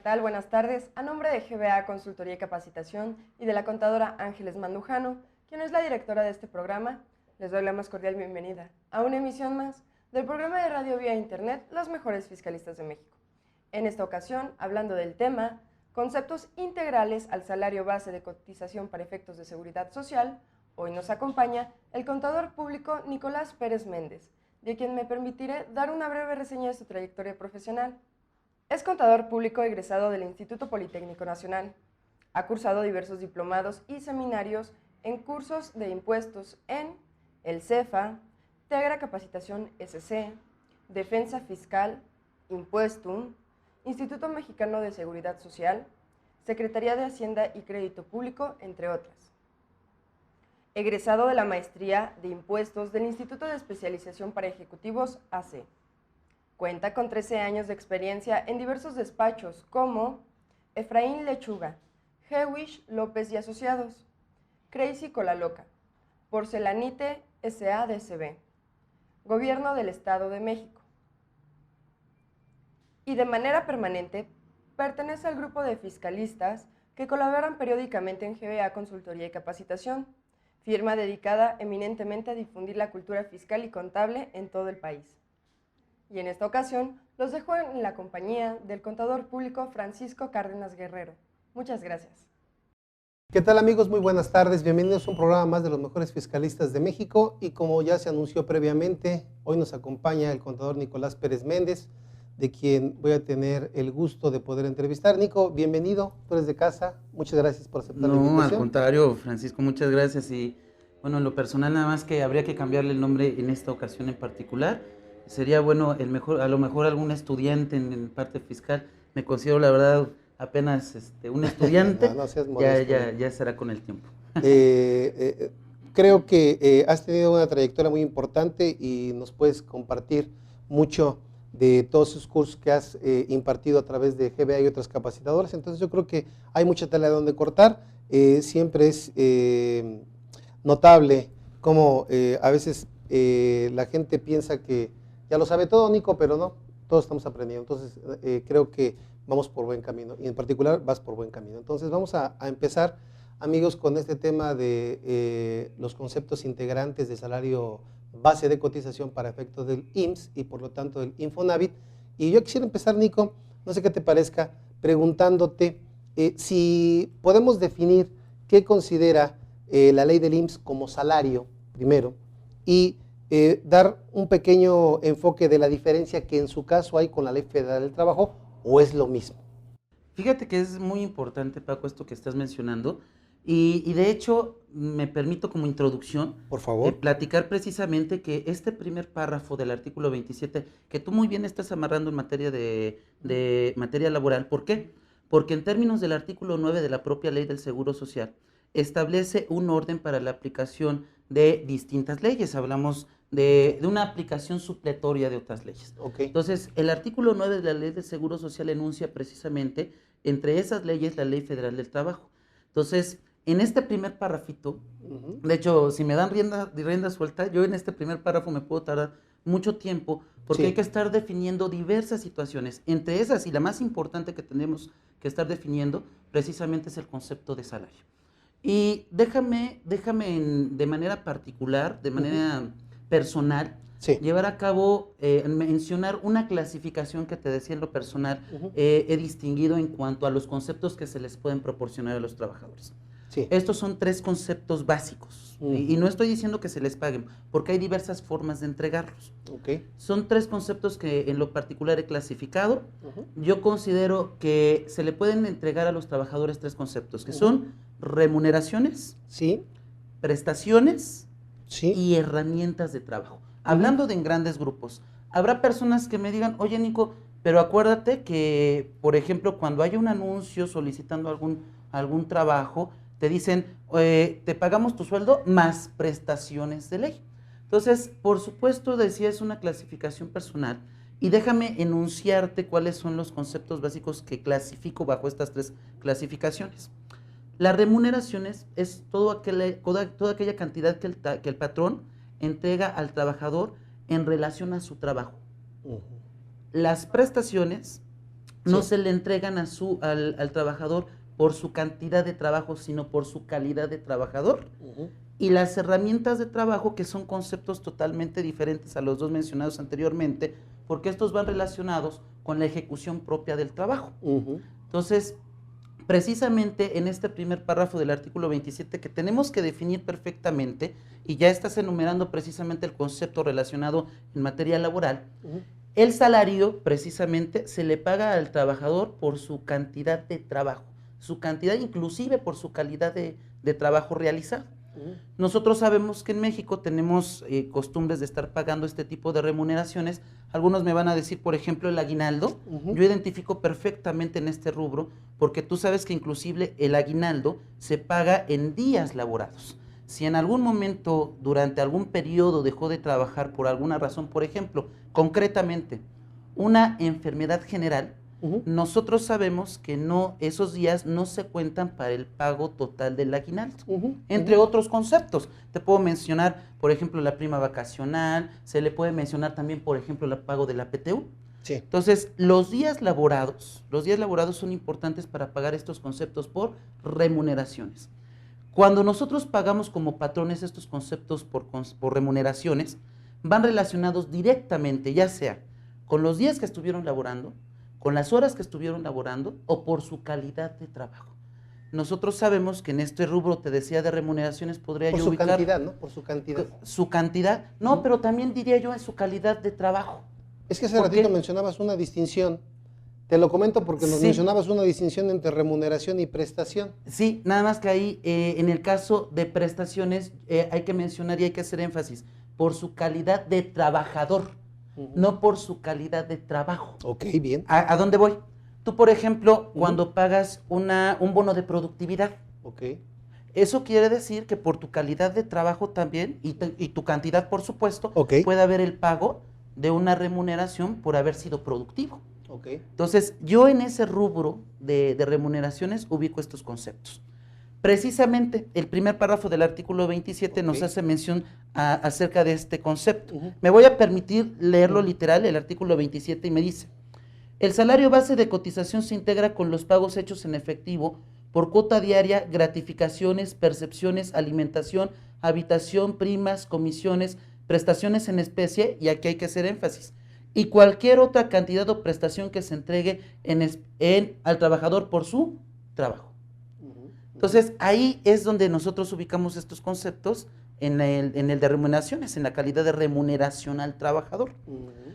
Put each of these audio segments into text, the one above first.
tal? Buenas tardes. A nombre de GBA Consultoría y Capacitación y de la contadora Ángeles Mandujano, quien es la directora de este programa, les doy la más cordial bienvenida a una emisión más del programa de radio vía internet Los Mejores Fiscalistas de México. En esta ocasión, hablando del tema Conceptos integrales al salario base de cotización para efectos de seguridad social, hoy nos acompaña el contador público Nicolás Pérez Méndez, de quien me permitiré dar una breve reseña de su trayectoria profesional. Es contador público egresado del Instituto Politécnico Nacional. Ha cursado diversos diplomados y seminarios en cursos de impuestos en el CEFA, Tegra Capacitación SC, Defensa Fiscal, Impuestum, Instituto Mexicano de Seguridad Social, Secretaría de Hacienda y Crédito Público, entre otras. Egresado de la Maestría de Impuestos del Instituto de Especialización para Ejecutivos AC. Cuenta con 13 años de experiencia en diversos despachos como Efraín Lechuga, Hewish López y Asociados, Crazy Cola Loca, Porcelanite SADCB, Gobierno del Estado de México. Y de manera permanente pertenece al grupo de fiscalistas que colaboran periódicamente en GBA Consultoría y Capacitación, firma dedicada eminentemente a difundir la cultura fiscal y contable en todo el país. Y en esta ocasión los dejo en la compañía del contador público Francisco Cárdenas Guerrero. Muchas gracias. ¿Qué tal, amigos? Muy buenas tardes. Bienvenidos a un programa más de los mejores fiscalistas de México. Y como ya se anunció previamente, hoy nos acompaña el contador Nicolás Pérez Méndez, de quien voy a tener el gusto de poder entrevistar. Nico, bienvenido, tú eres de casa. Muchas gracias por aceptar la invitación. No, al contrario, Francisco, muchas gracias. Y bueno, en lo personal nada más que habría que cambiarle el nombre en esta ocasión en particular. Sería bueno, a lo mejor algún estudiante en parte fiscal. Me considero, la verdad, apenas un estudiante. No seas modesto. Ya será con el tiempo. Creo que has tenido una trayectoria muy importante y nos puedes compartir mucho de todos esos cursos que has impartido a través de GBA y otras capacitadoras. Entonces yo creo que hay mucha tela de donde cortar. Siempre es notable cómo a veces la gente piensa que ya lo sabe todo, Nico, pero no, todos estamos aprendiendo. Entonces creo que vamos por buen camino y en particular vas por buen camino. Entonces vamos a empezar, amigos, con este tema de los conceptos integrantes de salario base de cotización para efectos del IMSS y por lo tanto del Infonavit. Y yo quisiera empezar, Nico, no sé qué te parezca, preguntándote si podemos definir qué considera la ley del IMSS como salario, primero, y dar un pequeño enfoque de la diferencia que en su caso hay con la Ley Federal del Trabajo, o es lo mismo. Fíjate que es muy importante, Paco, esto que estás mencionando. Y de hecho, me permito como introducción, por favor, platicar precisamente que este primer párrafo del artículo 27, que tú muy bien estás amarrando en materia de materia laboral. ¿Por qué? Porque en términos del artículo 9 de la propia Ley del Seguro Social, establece un orden para la aplicación de distintas leyes. Hablamos de una aplicación supletoria de otras leyes. Okay. Entonces, el artículo 9 de la Ley del Seguro Social enuncia precisamente entre esas leyes la Ley Federal del Trabajo. Entonces, en este primer párrafito, de hecho, si me dan rienda suelta, yo en este primer párrafo me puedo tardar mucho tiempo porque hay que estar definiendo diversas situaciones. Entre esas, y la más importante que tenemos que estar definiendo, precisamente es el concepto de salario. Y déjame de manera particular, de manera personal, llevar a cabo, mencionar una clasificación que te decía en lo personal, he distinguido en cuanto a los conceptos que se les pueden proporcionar a los trabajadores. Estos son 3 conceptos básicos, y no estoy diciendo que se les paguen, porque hay diversas formas de entregarlos. Son 3 conceptos que en lo particular he clasificado. Yo considero que se le pueden entregar a los trabajadores 3 conceptos, que son remuneraciones, prestaciones y herramientas de trabajo. Hablando de en grandes grupos, habrá personas que me digan, oye, Nico, pero acuérdate que, por ejemplo, cuando haya un anuncio solicitando algún trabajo, te dicen, te pagamos tu sueldo más prestaciones de ley. Entonces, por supuesto, decía, es una clasificación personal, y déjame enunciarte cuáles son los conceptos básicos que clasifico bajo estas 3 clasificaciones. Las remuneraciones es toda aquella cantidad que el patrón entrega al trabajador en relación a su trabajo. Las prestaciones no Sí. se le entregan al trabajador por su cantidad de trabajo, sino por su calidad de trabajador. Y las herramientas de trabajo, que son conceptos totalmente diferentes a los dos mencionados anteriormente, porque estos van relacionados con la ejecución propia del trabajo. Entonces, precisamente en este primer párrafo del artículo 27, que tenemos que definir perfectamente, y ya estás enumerando precisamente el concepto relacionado en materia laboral, el salario precisamente se le paga al trabajador por su cantidad de trabajo, su cantidad inclusive por su calidad de trabajo realizado. Nosotros sabemos que en México tenemos costumbres de estar pagando este tipo de remuneraciones. Algunos me van a decir, por ejemplo, el aguinaldo. Yo identifico perfectamente en este rubro, porque tú sabes que inclusive el aguinaldo se paga en días laborados. Si en algún momento, durante algún periodo, dejó de trabajar por alguna razón, por ejemplo, concretamente, una enfermedad general, nosotros sabemos que esos días no se cuentan para el pago total del aguinaldo, entre otros conceptos. Te puedo mencionar, por ejemplo, la prima vacacional, se le puede mencionar también, por ejemplo, el pago de la PTU. Sí. Entonces, los días laborados son importantes para pagar estos conceptos por remuneraciones. Cuando nosotros pagamos como patrones estos conceptos por remuneraciones, van relacionados directamente, ya sea con los días que estuvieron laborando, con las horas que estuvieron laborando o por su calidad de trabajo. Nosotros sabemos que en este rubro, te decía, de remuneraciones, podría yo ubicar... Por su cantidad, ¿no? Por su cantidad. Su cantidad, no, pero también diría yo en su calidad de trabajo. Es que hace ratito mencionabas una distinción. Te lo comento porque nos mencionabas una distinción entre remuneración y prestación. Sí, nada más que ahí, en el caso de prestaciones, hay que mencionar y hay que hacer énfasis por su calidad de trabajador, no por su calidad de trabajo. Ok, bien. ¿A dónde voy? Tú, por ejemplo, cuando pagas un bono de productividad, eso quiere decir que por tu calidad de trabajo también, y tu cantidad, por supuesto, puede haber el pago de una remuneración por haber sido productivo. Entonces, yo en ese rubro de remuneraciones ubico estos conceptos. Precisamente, el primer párrafo del artículo 27 nos hace mención acerca de este concepto. Me voy a permitir leerlo literal, el artículo 27, y me dice: el salario base de cotización se integra con los pagos hechos en efectivo por cuota diaria, gratificaciones, percepciones, alimentación, habitación, primas, comisiones, prestaciones en especie, y aquí hay que hacer énfasis, y cualquier otra cantidad o prestación que se entregue al trabajador por su trabajo. Entonces, ahí es donde nosotros ubicamos estos conceptos en el de remuneraciones, en la calidad de remuneración al trabajador.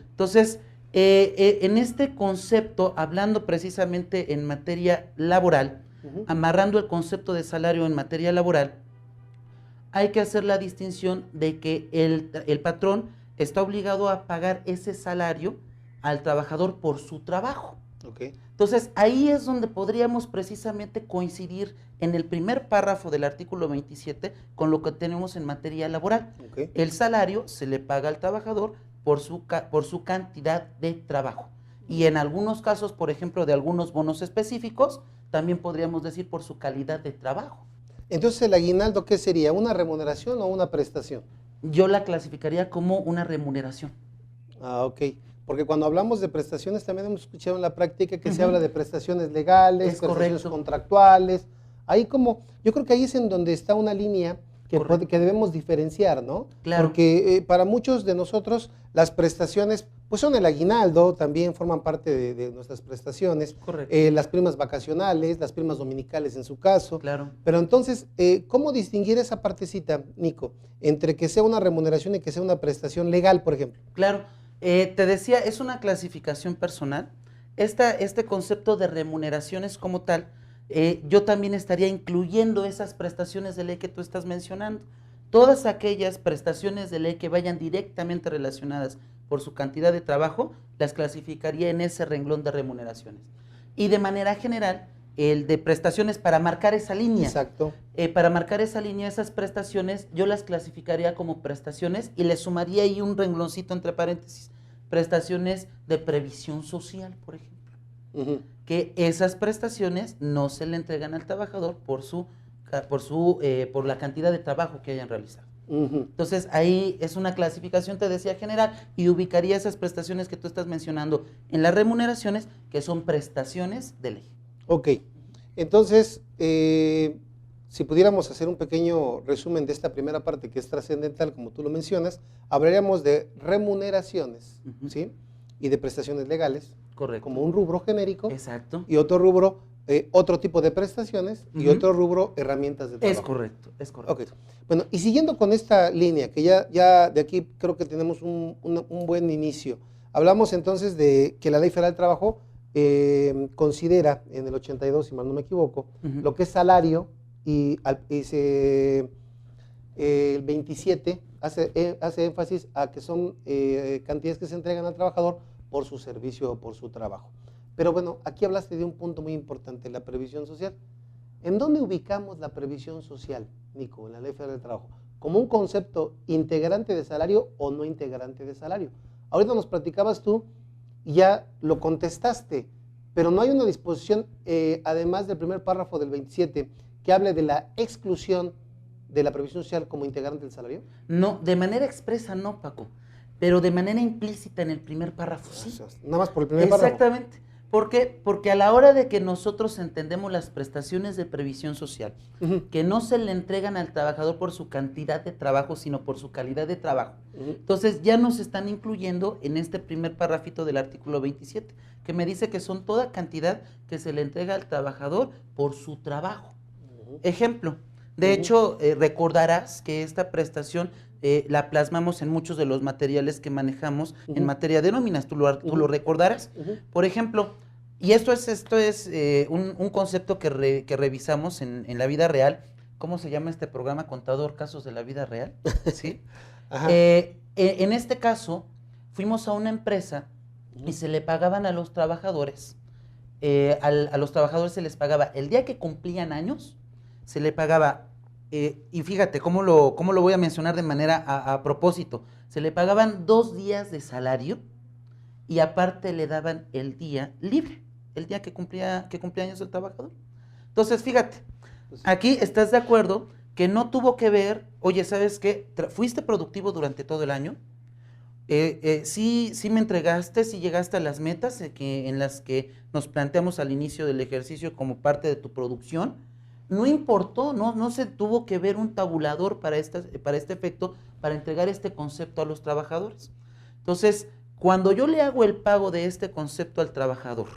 Entonces, en este concepto, hablando precisamente en materia laboral, amarrando el concepto de salario en materia laboral, hay que hacer la distinción de que el patrón está obligado a pagar ese salario al trabajador por su trabajo. Entonces, ahí es donde podríamos precisamente coincidir en el primer párrafo del artículo 27 con lo que tenemos en materia laboral. El salario se le paga al trabajador por su cantidad de trabajo. Y en algunos casos, por ejemplo, de algunos bonos específicos, también podríamos decir por su calidad de trabajo. Entonces, ¿el aguinaldo qué sería? ¿Una remuneración o una prestación? Yo la clasificaría como una remuneración. Ok. Porque cuando hablamos de prestaciones también hemos escuchado en la práctica que se habla de prestaciones legales, prestaciones contractuales. Ahí yo creo que ahí es en donde está una línea que debemos diferenciar, ¿no? Claro. Porque para muchos de nosotros las prestaciones, pues son el aguinaldo, también forman parte de nuestras prestaciones. Correcto. Las primas vacacionales, las primas dominicales en su caso. Claro. Pero entonces, ¿cómo distinguir esa partecita, Nico, entre que sea una remuneración y que sea una prestación legal, por ejemplo? Claro. Te decía, es una clasificación personal. Este concepto de remuneraciones como tal, yo también estaría incluyendo esas prestaciones de ley que tú estás mencionando. Todas aquellas prestaciones de ley que vayan directamente relacionadas por su cantidad de trabajo, las clasificaría en ese renglón de remuneraciones. Y de manera general, el de prestaciones para marcar esa línea. Exacto. Para marcar esa línea, esas prestaciones, yo las clasificaría como prestaciones y le sumaría ahí un rengloncito entre paréntesis. Prestaciones de previsión social, por ejemplo. Que esas prestaciones no se le entregan al trabajador por la cantidad de trabajo que hayan realizado. Entonces, ahí es una clasificación, te decía, general, y ubicaría esas prestaciones que tú estás mencionando en las remuneraciones, que son prestaciones de ley. Ok, entonces, si pudiéramos hacer un pequeño resumen de esta primera parte que es trascendental, como tú lo mencionas, hablaríamos de remuneraciones, ¿sí? Y de prestaciones legales, correcto, como un rubro genérico. Exacto. Y otro rubro, otro tipo de prestaciones, y otro rubro, herramientas de trabajo. Es correcto, es correcto. Okay. Bueno, y siguiendo con esta línea, que ya de aquí creo que tenemos un buen inicio. Hablamos entonces de que la Ley Federal del Trabajo considera en el 82, si mal no me equivoco, lo que es salario, y el 27 hace énfasis a que son cantidades que se entregan al trabajador por su servicio o por su trabajo. Pero bueno, aquí hablaste de un punto muy importante, la previsión social. ¿En dónde ubicamos la previsión social, Nico, en la Ley Federal del Trabajo? ¿Como un concepto integrante de salario o no integrante de salario? Ahorita nos platicabas tú y ya lo contestaste, pero no hay una disposición, además del primer párrafo del 27, que hable de la exclusión de la previsión social como integrante del salario. No, de manera expresa no, Paco, pero de manera implícita en el primer párrafo, sí. Nada más por el primer párrafo. Exactamente. ¿Por qué? Porque a la hora de que nosotros entendemos las prestaciones de previsión social, que no se le entregan al trabajador por su cantidad de trabajo, sino por su calidad de trabajo. Entonces ya nos están incluyendo en este primer párrafito del artículo 27, que me dice que son toda cantidad que se le entrega al trabajador por su trabajo. Ejemplo, de hecho, recordarás que esta prestación la plasmamos en muchos de los materiales que manejamos en materia de nóminas, tú lo recordarás. Por ejemplo, y esto es un concepto que revisamos en la vida real. ¿Cómo se llama este programa? Contador Casos de la Vida Real. ¿Sí? En este caso, fuimos a una empresa y se le pagaban a los trabajadores, a los trabajadores se les pagaba el día que cumplían años, se le pagaba, y fíjate cómo lo voy a mencionar de manera a propósito, se le pagaban 2 días de salario y aparte le daban el día libre, el día que cumplía años el trabajador. Entonces, fíjate, aquí estás de acuerdo que no tuvo que ver, oye, ¿sabes qué? ¿Fuiste productivo durante todo el año? Sí me entregaste, sí llegaste a las metas en las que nos planteamos al inicio del ejercicio como parte de tu producción. No importó, no se tuvo que ver un tabulador para este efecto, para entregar este concepto a los trabajadores. Entonces, cuando yo le hago el pago de este concepto al trabajador,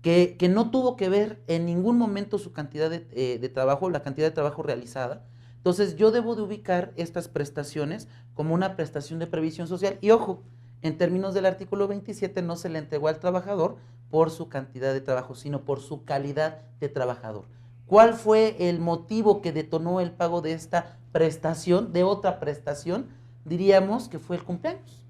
que no tuvo que ver en ningún momento su cantidad de trabajo, la cantidad de trabajo realizada, entonces yo debo de ubicar estas prestaciones como una prestación de previsión social. Y ojo, en términos del artículo 27 no se le entregó al trabajador por su cantidad de trabajo, sino por su calidad de trabajador. ¿Cuál fue el motivo que detonó el pago de esta prestación, de otra prestación? Diríamos que fue el cumpleaños,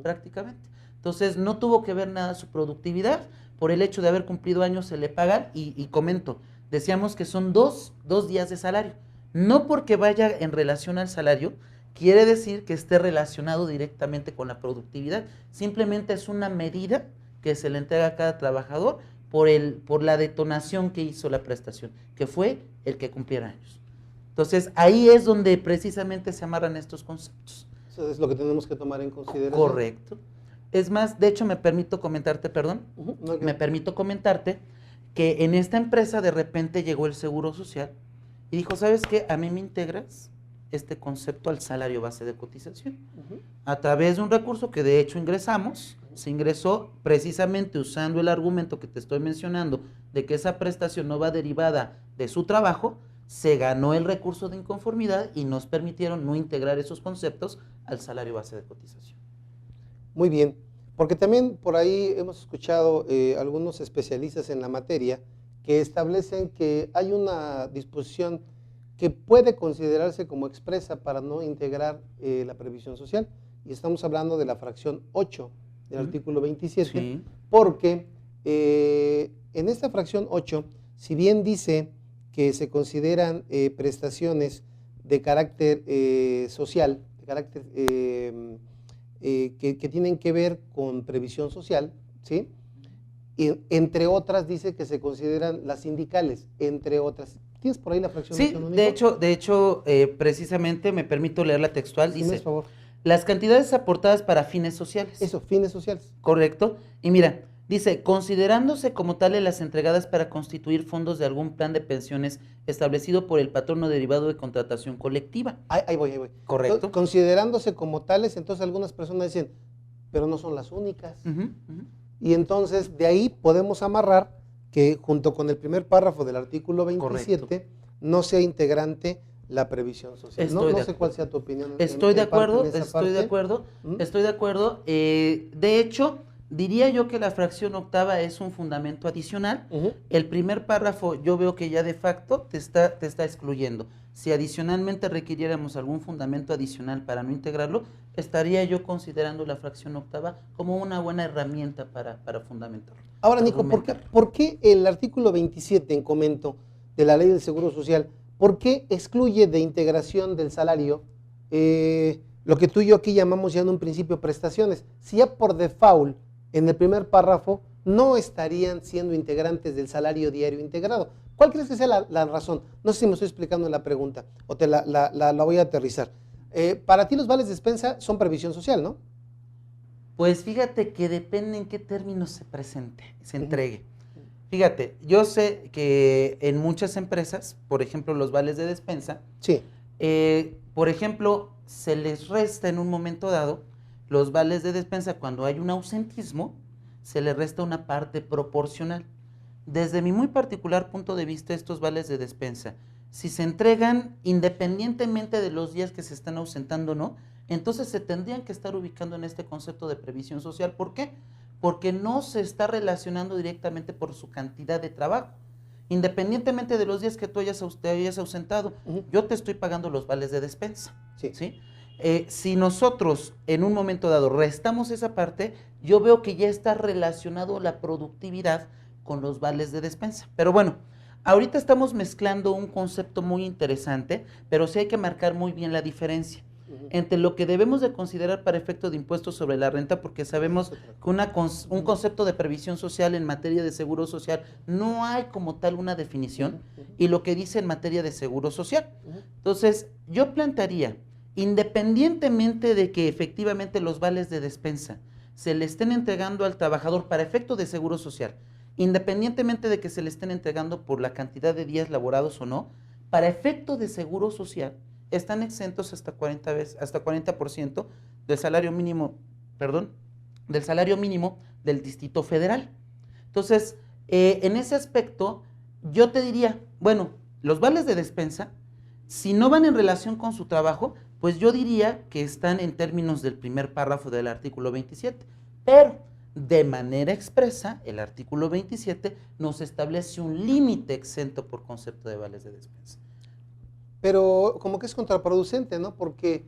prácticamente. Entonces no tuvo que ver nada su productividad, por el hecho de haber cumplido años se le pagan, y comento, decíamos que son dos días de salario. No porque vaya en relación al salario, quiere decir que esté relacionado directamente con la productividad. Simplemente es una medida que se le entrega a cada trabajador por la detonación que hizo la prestación, que fue el que cumpliera años. Entonces, ahí es donde precisamente se amarran estos conceptos. Eso es lo que tenemos que tomar en consideración. Correcto. Es más, de hecho, me permito comentarte, me permito comentarte que en esta empresa de repente llegó el Seguro Social y dijo, ¿sabes qué? A mí me integras este concepto al salario base de cotización. A través de un recurso que de hecho ingresamos, se ingresó precisamente usando el argumento que te estoy mencionando, de que esa prestación no va derivada de su trabajo, se ganó el recurso de inconformidad y nos permitieron no integrar esos conceptos al salario base de cotización. Muy bien, porque también por ahí hemos escuchado algunos especialistas en la materia que establecen que hay una disposición que puede considerarse como expresa para no integrar la previsión social, y estamos hablando de la fracción 8 del artículo 27, porque en esta fracción 8, si bien dice que se consideran prestaciones de carácter social, de carácter que tienen que ver con previsión social, ¿sí? Y, entre otras, dice que se consideran las sindicales, entre otras, ¿Tienes por ahí la fracción? Sí, de hecho, precisamente me permito leer la textual. Sí, Dice, por favor. las cantidades aportadas para fines sociales. Eso, fines sociales. Correcto. Y mira, dice, considerándose como tales las entregadas para constituir fondos de algún plan de pensiones establecido por el patrono derivado de contratación colectiva. Ahí voy. Correcto. Considerándose como tales, entonces algunas personas dicen, pero no son las únicas. Y entonces de ahí podemos amarrar que junto con el primer párrafo del artículo 27 Correcto. no sea integrante la previsión social. No sé cuál sea tu opinión. Estoy de acuerdo. De hecho, diría yo que la fracción octava es un fundamento adicional. El primer párrafo yo veo que ya de facto te está excluyendo. Si adicionalmente requiriéramos algún fundamento adicional para no integrarlo, estaría yo considerando la fracción octava como una buena herramienta para fundamentarlo. Ahora, Nico, ¿por qué el artículo 27 en comento de la Ley del Seguro Social, por qué excluye de integración del salario lo que tú y yo aquí llamamos ya en un principio prestaciones? Si ya por default en el primer párrafo no estarían siendo integrantes del salario diario integrado. ¿Cuál crees que sea la razón? No sé si me estoy explicando en la pregunta o te la voy a aterrizar. Para ti los vales de despensa son previsión social, ¿no? Pues fíjate que depende en qué términos se entregue. Fíjate, yo sé que en muchas empresas, por ejemplo, los vales de despensa, sí. Por ejemplo, se les resta en un momento dado los vales de despensa cuando hay un ausentismo, se le resta una parte proporcional. Desde mi muy particular punto de vista, estos vales de despensa, si se entregan independientemente de los días que se están ausentando o no, entonces se tendrían que estar ubicando en este concepto de previsión social. ¿Por qué? Porque no se está relacionando directamente por su cantidad de trabajo. Independientemente de los días que tú te hayas ausentado, yo te estoy pagando los vales de despensa. ¿Sí? Si nosotros en un momento dado restamos esa parte, yo veo que ya está relacionado la productividad con los vales de despensa. Pero bueno, ahorita estamos mezclando un concepto muy interesante, pero sí hay que marcar muy bien la diferencia entre lo que debemos de considerar para efecto de impuestos sobre la renta, porque sabemos que un concepto de previsión social en materia de seguro social no hay como tal una definición, y lo que dice en materia de seguro social. Entonces, yo plantearía, independientemente de que efectivamente los vales de despensa se le estén entregando al trabajador para efecto de seguro social, independientemente de que se le estén entregando por la cantidad de días laborados o no, para efecto de seguro social, están exentos hasta 40% del salario mínimo, del Distrito Federal. Entonces, en ese aspecto, yo te diría, bueno, los vales de despensa, si no van en relación con su trabajo, pues yo diría que están en términos del primer párrafo del artículo 27, pero de manera expresa, el artículo 27 nos establece un límite exento por concepto de vales de despensa. Pero como que es contraproducente, ¿no? Porque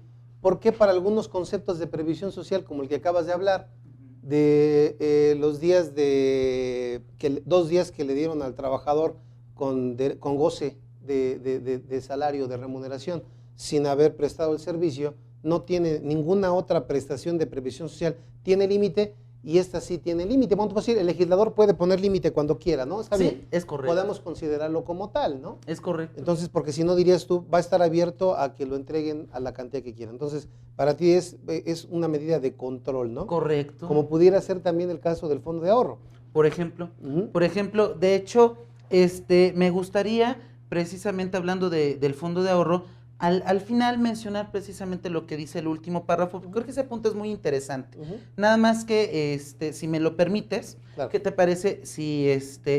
para algunos conceptos de previsión social, como el que acabas de hablar, de los días 2 días que le dieron al trabajador con goce de salario, de remuneración, sin haber prestado el servicio, no tiene ninguna otra prestación de previsión social, tiene límite, y esta sí tiene límite. Vamos a decir, el legislador puede poner límite cuando quiera, ¿no? Está bien. Es correcto. Podemos considerarlo como tal, ¿no? Es correcto. Entonces, porque si no dirías tú, va a estar abierto a que lo entreguen a la cantidad que quieran. Entonces, para ti es una medida de control, ¿no? Correcto. Como pudiera ser también el caso del fondo de ahorro. Por ejemplo, de hecho, me gustaría, precisamente hablando del fondo de ahorro, al final mencionar precisamente lo que dice el último párrafo, porque creo que ese punto es muy interesante. Nada más que, si me lo permites, claro. ¿Qué te parece si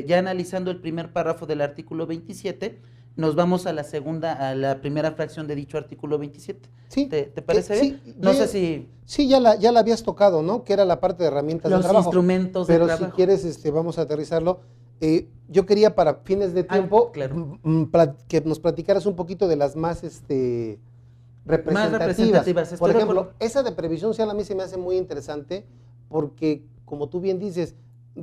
ya analizando el primer párrafo del artículo 27, nos vamos a la primera fracción de dicho artículo 27? Sí. ¿Te parece bien? Sí, no sé si... Sí, ya la habías tocado, ¿no? Que era la parte de herramientas de trabajo. Los instrumentos de trabajo. Pero si quieres, vamos a aterrizarlo. Yo quería para fines de tiempo claro. Que nos platicaras un poquito de las más representativas. Por ejemplo, esa de previsión social a mí se me hace muy interesante porque, como tú bien dices,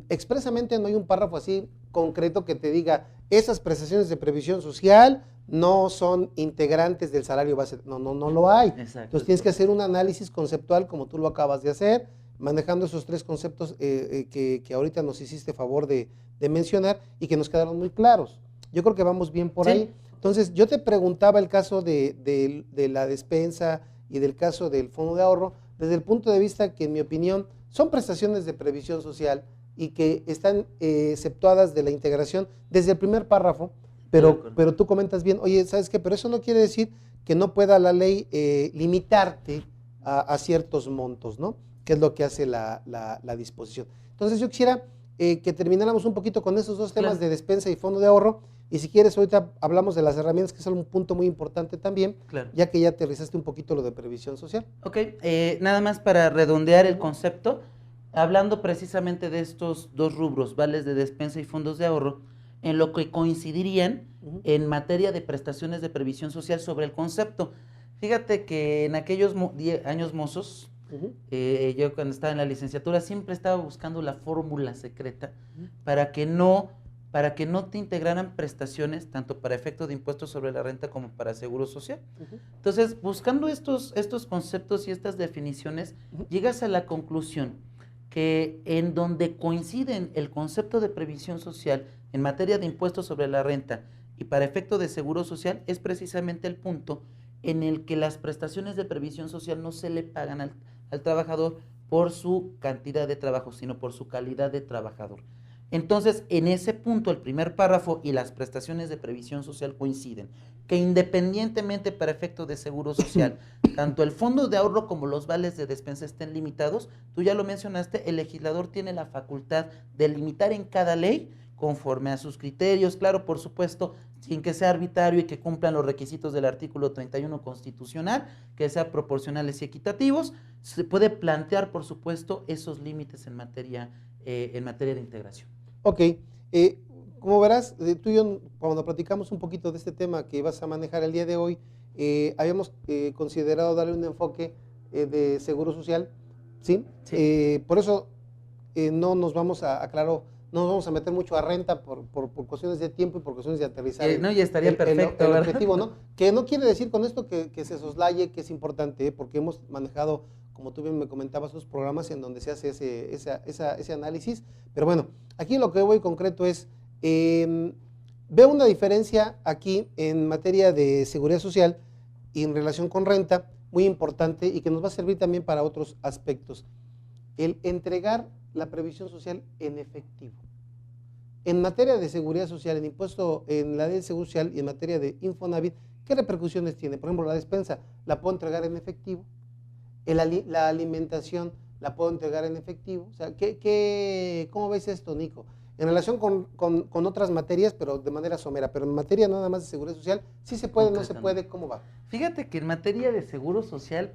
expresamente no hay un párrafo así concreto que te diga esas prestaciones de previsión social no son integrantes del salario base. No lo hay. Exacto. Entonces tienes que hacer un análisis conceptual como tú lo acabas de hacer, manejando esos 3 conceptos que ahorita nos hiciste favor de mencionar y que nos quedaron muy claros. Yo creo que vamos bien por Sí. ahí. Entonces, yo te preguntaba el caso de la despensa y del caso del fondo de ahorro, desde el punto de vista que, en mi opinión, son prestaciones de previsión social y que están exceptuadas de la integración desde el primer párrafo, pero tú comentas bien, oye, ¿sabes qué? Pero eso no quiere decir que no pueda la ley limitarte a ciertos montos, ¿no? Que es lo que hace la disposición. Entonces, yo quisiera que termináramos un poquito con esos dos temas, Claro. de despensa y fondo de ahorro, y si quieres ahorita hablamos de las herramientas, que es un punto muy importante también, Claro. ya que ya aterrizaste un poquito lo de previsión social. Ok, nada más para redondear el concepto, hablando precisamente de estos dos rubros, vales de despensa y fondos de ahorro, en lo que coincidirían en materia de prestaciones de previsión social sobre el concepto. Fíjate que en aquellos años mozos, yo cuando estaba en la licenciatura siempre estaba buscando la fórmula secreta para que no te integraran prestaciones tanto para efecto de impuestos sobre la renta como para seguro social. Entonces, buscando estos conceptos y estas definiciones, llegas a la conclusión que en donde coinciden el concepto de previsión social en materia de impuestos sobre la renta y para efecto de seguro social es precisamente el punto en el que las prestaciones de previsión social no se le pagan al trabajador por su cantidad de trabajo, sino por su calidad de trabajador. Entonces, en ese punto, el primer párrafo y las prestaciones de previsión social coinciden, que independientemente para efecto de seguro social, tanto el fondo de ahorro como los vales de despensa estén limitados, tú ya lo mencionaste, el legislador tiene la facultad de limitar en cada ley conforme a sus criterios, claro, por supuesto, sin que sea arbitrario y que cumplan los requisitos del artículo 31 constitucional, que sean proporcionales y equitativos. Se puede plantear, por supuesto, esos límites en materia de integración. Ok, como verás, tú y yo cuando platicamos un poquito de este tema que vas a manejar el día de hoy, habíamos considerado darle un enfoque de seguro social, ¿sí? Sí. Por eso no nos vamos no nos vamos a meter mucho a renta por cuestiones de tiempo y por cuestiones de aterrizar No, ya estaría perfecto, el ¿verdad? objetivo, ¿no? Que no quiere decir con esto que se soslaye, que es importante, porque hemos manejado, como tú bien me comentabas, esos programas en donde se hace ese análisis. Pero bueno, aquí lo que voy concreto es, veo una diferencia aquí en materia de seguridad social y en relación con renta, muy importante y que nos va a servir también para otros aspectos. El entregar la previsión social en efectivo. En materia de seguridad social, en impuesto, en la ley de seguro social y en materia de Infonavit, ¿qué repercusiones tiene? Por ejemplo, la despensa, ¿la puedo entregar en efectivo? La alimentación, ¿la puedo entregar en efectivo? O sea, ¿cómo ves esto, Nico? En relación con otras materias, pero de manera somera, pero en materia nada más de seguridad social, ¿sí se puede, no se puede? ¿Cómo va? Fíjate que en materia de seguro social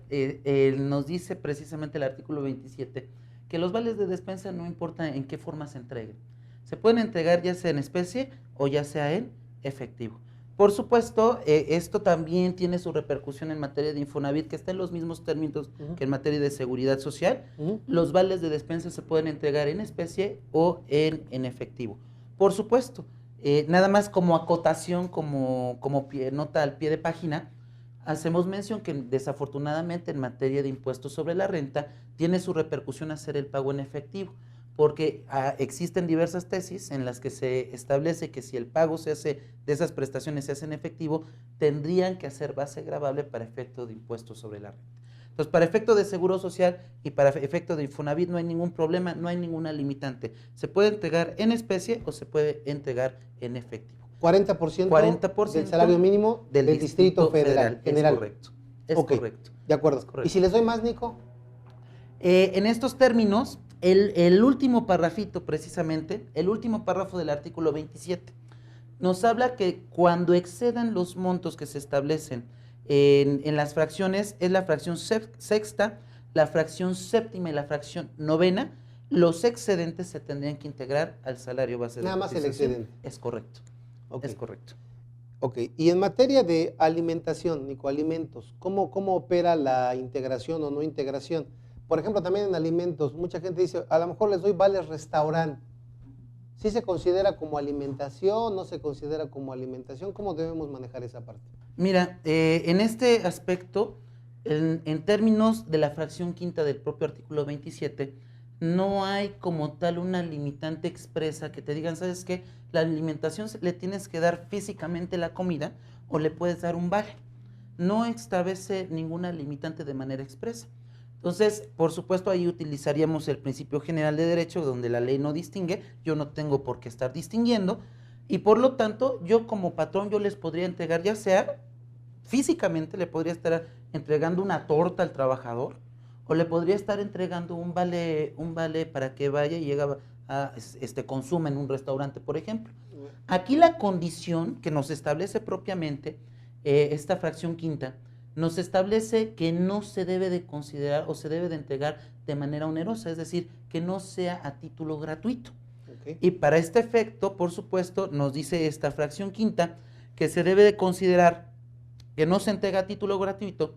nos dice precisamente el artículo 27 que los vales de despensa no importa en qué forma se entreguen. Se pueden entregar ya sea en especie o ya sea en efectivo. Por supuesto, esto también tiene su repercusión en materia de Infonavit, que está en los mismos términos que en materia de seguridad social. Los vales de despensa se pueden entregar en especie o en efectivo. Por supuesto, nada más como acotación, como nota al pie de página, hacemos mención que desafortunadamente en materia de impuestos sobre la renta tiene su repercusión hacer el pago en efectivo, porque existen diversas tesis en las que se establece que si el pago se hace de esas prestaciones se hace en efectivo, tendrían que hacer base gravable para efecto de impuestos sobre la renta. Entonces, para efecto de seguro social y para efecto de Infonavit no hay ningún problema, no hay ninguna limitante. Se puede entregar en especie o se puede entregar en efectivo. 40% del salario mínimo del Distrito Federal. General. Es correcto. Es correcto. De acuerdo. Correcto. ¿Y si les doy más, Nico? En estos términos, el último parrafito precisamente, el último párrafo del artículo 27, nos habla que cuando excedan los montos que se establecen en las fracciones, es la fracción sexta, la fracción séptima y la fracción novena, los excedentes se tendrían que integrar al salario base de cotización. Nada más el excedente. Es correcto. Okay. Es correcto. Ok, y en materia de alimentación, Nico, alimentos, ¿cómo opera la integración o no integración? Por ejemplo, también en alimentos, mucha gente dice, a lo mejor les doy vales restaurante. ¿Sí se considera como alimentación? ¿No se considera como alimentación? ¿Cómo debemos manejar esa parte? Mira, en este aspecto, en términos de la fracción quinta del propio artículo 27, no hay como tal una limitante expresa que te digan, ¿sabes qué? La alimentación le tienes que dar físicamente la comida o le puedes dar un vale. No establece ninguna limitante de manera expresa. Entonces, por supuesto, ahí utilizaríamos el principio general de derecho, donde la ley no distingue, yo no tengo por qué estar distinguiendo, y por lo tanto, yo como patrón, yo les podría entregar, ya sea físicamente, le podría estar entregando una torta al trabajador, o le podría estar entregando un vale para que vaya y llegue a consuma en un restaurante, por ejemplo. Aquí la condición que nos establece propiamente esta fracción quinta, nos establece que no se debe de considerar o se debe de entregar de manera onerosa, es decir, que no sea a título gratuito. Okay. Y para este efecto, por supuesto, nos dice esta fracción quinta que se debe de considerar que no se entrega a título gratuito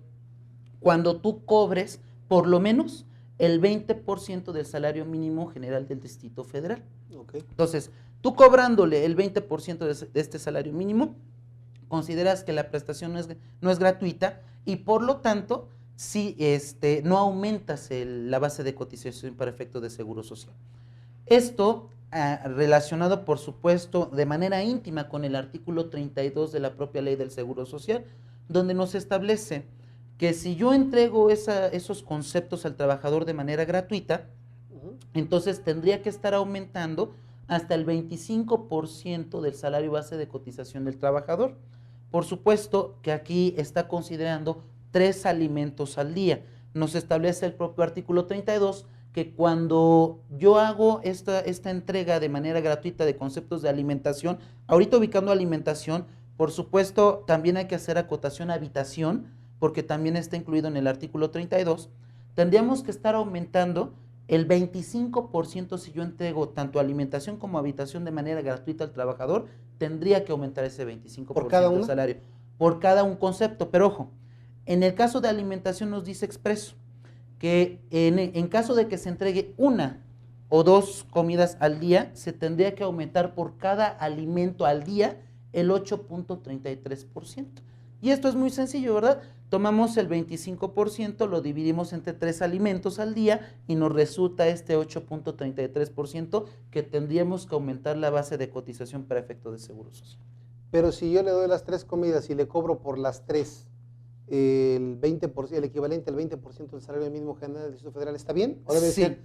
cuando tú cobres por lo menos el 20% del salario mínimo general del Distrito Federal. Okay. Entonces, tú cobrándole el 20% de este salario mínimo, consideras que la prestación no es gratuita y por lo tanto si no aumentas la base de cotización para efectos de seguro social. Esto relacionado por supuesto de manera íntima con el artículo 32 de la propia ley del seguro social, donde nos establece que si yo entrego esos conceptos al trabajador de manera gratuita, entonces tendría que estar aumentando hasta el 25% del salario base de cotización del trabajador. Por supuesto que aquí está considerando 3 alimentos al día. Nos establece el propio artículo 32 que cuando yo hago esta entrega de manera gratuita de conceptos de alimentación, ahorita ubicando alimentación, por supuesto también hay que hacer acotación a habitación, porque también está incluido en el artículo 32, tendríamos que estar aumentando el 25% si yo entrego tanto alimentación como habitación de manera gratuita al trabajador, tendría que aumentar ese 25% del salario. Por cada un concepto, pero ojo, en el caso de alimentación nos dice expreso que en caso de que se entregue 1 o 2 comidas al día, se tendría que aumentar por cada alimento al día el 8.33%. Y esto es muy sencillo, ¿verdad? Tomamos el 25%, lo dividimos entre 3 alimentos al día y nos resulta este 8.33% que tendríamos que aumentar la base de cotización para efecto de seguro social. Pero si yo le doy las 3 comidas y le cobro por las 3 el 20%, el equivalente al 20% del salario mínimo general del Distrito Federal, ¿está bien? ¿O debe ser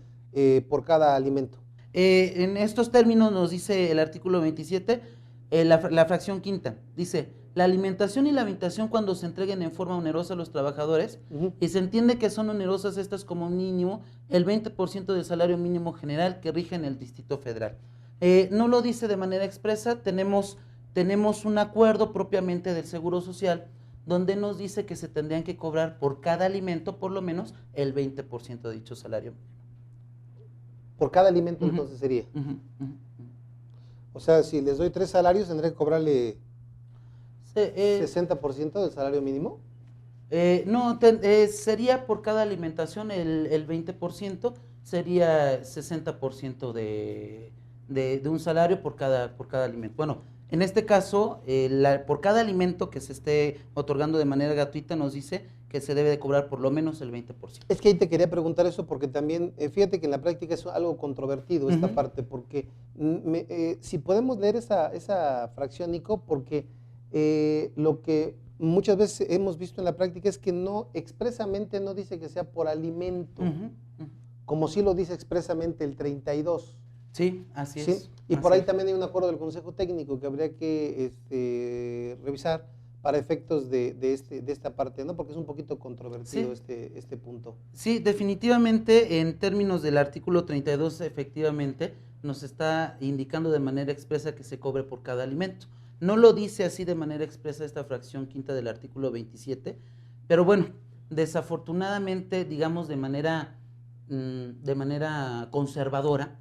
por cada alimento? En estos términos nos dice el artículo 27, la fracción quinta, dice: la alimentación y la habitación cuando se entreguen en forma onerosa a los trabajadores, y se entiende que son onerosas estas como mínimo el 20% del salario mínimo general que rige en el Distrito Federal. No lo dice de manera expresa, tenemos un acuerdo propiamente del Seguro Social donde nos dice que se tendrían que cobrar por cada alimento por lo menos el 20% de dicho salario. Por cada alimento entonces sería. O sea, si les doy 3 salarios, tendré que cobrarle 60% del salario mínimo. No, sería por cada alimentación el 20%, sería 60% de un salario por cada alimento. Bueno, en este caso, por cada alimento que se esté otorgando de manera gratuita nos dice que se debe de cobrar por lo menos el 20%. Es que ahí te quería preguntar eso porque también, fíjate que en la práctica es algo controvertido esta parte, porque si podemos leer esa fracción, Nico, porque lo que muchas veces hemos visto en la práctica es que no expresamente no dice que sea por alimento, como sí lo dice expresamente el 32. Sí, así es. Y por ahí también hay un acuerdo del Consejo Técnico que habría que revisar para efectos de esta parte, ¿no? Porque es un poquito controvertido este punto. Sí, definitivamente en términos del artículo 32 efectivamente nos está indicando de manera expresa que se cobre por cada alimento. No lo dice así de manera expresa esta fracción quinta del artículo 27, pero bueno, desafortunadamente, digamos de manera conservadora,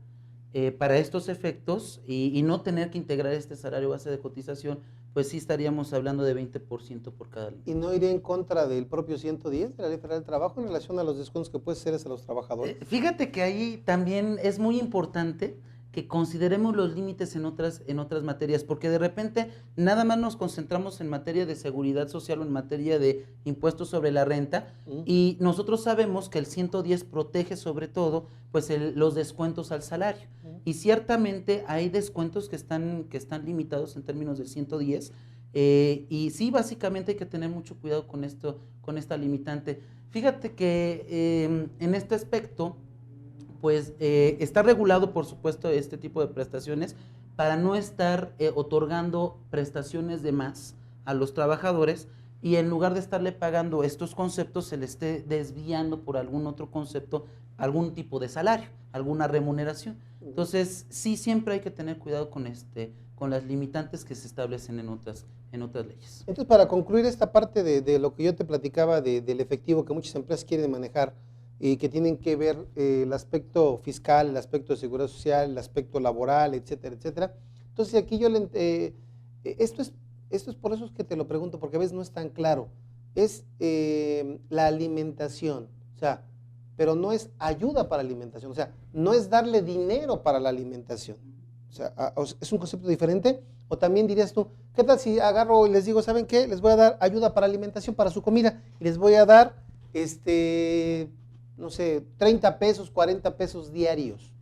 para estos efectos y no tener que integrar este salario base de cotización, pues sí estaríamos hablando de 20% por cada alimento. ¿Y no iría en contra del propio 110 de la Ley Federal del Trabajo en relación a los descuentos que puede ser a los trabajadores? Fíjate que ahí también es muy importante que consideremos los límites en otras materias, porque de repente nada más nos concentramos en materia de seguridad social o en materia de impuestos sobre la renta, y nosotros sabemos que el 110 protege sobre todo pues los descuentos al salario, y ciertamente hay descuentos que están limitados en términos del 110, y sí, básicamente hay que tener mucho cuidado con esta limitante. Fíjate que en este aspecto, pues está regulado, por supuesto, este tipo de prestaciones para no estar otorgando prestaciones de más a los trabajadores, y en lugar de estarle pagando estos conceptos, se le esté desviando por algún otro concepto, algún tipo de salario, alguna remuneración. Entonces, sí, siempre hay que tener cuidado con las limitantes que se establecen en otras leyes. Entonces, para concluir esta parte de lo que yo te platicaba del efectivo que muchas empresas quieren manejar y que tienen que ver el aspecto fiscal, el aspecto de seguridad social, el aspecto laboral, etcétera, etcétera. Entonces, aquí esto es por eso es que te lo pregunto, porque a veces no es tan claro. Es la alimentación, o sea, pero no es ayuda para alimentación, o sea, no es darle dinero para la alimentación. O sea, ¿es un concepto diferente? O también dirías tú, ¿qué tal si agarro y les digo, ¿saben qué? Les voy a dar ayuda para alimentación, para su comida, y les voy a dar, no sé, 30 pesos, 40 pesos diarios.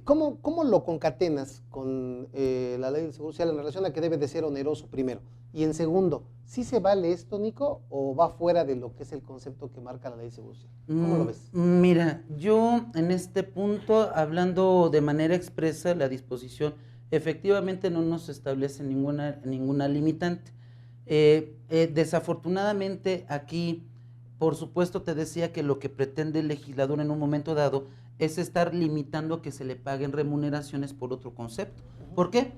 ¿Cómo lo concatenas con la ley del Seguro Social en relación a que debe de ser oneroso primero? Y en segundo, ¿sí se vale esto, Nico, o va fuera de lo que es el concepto que marca la ley del Seguro Social? ¿Cómo lo ves? Mira, yo en este punto, hablando de manera expresa, la disposición efectivamente no nos establece ninguna limitante. Desafortunadamente aquí, por supuesto, te decía que lo que pretende el legislador en un momento dado es estar limitando a que se le paguen remuneraciones por otro concepto. ¿Por qué?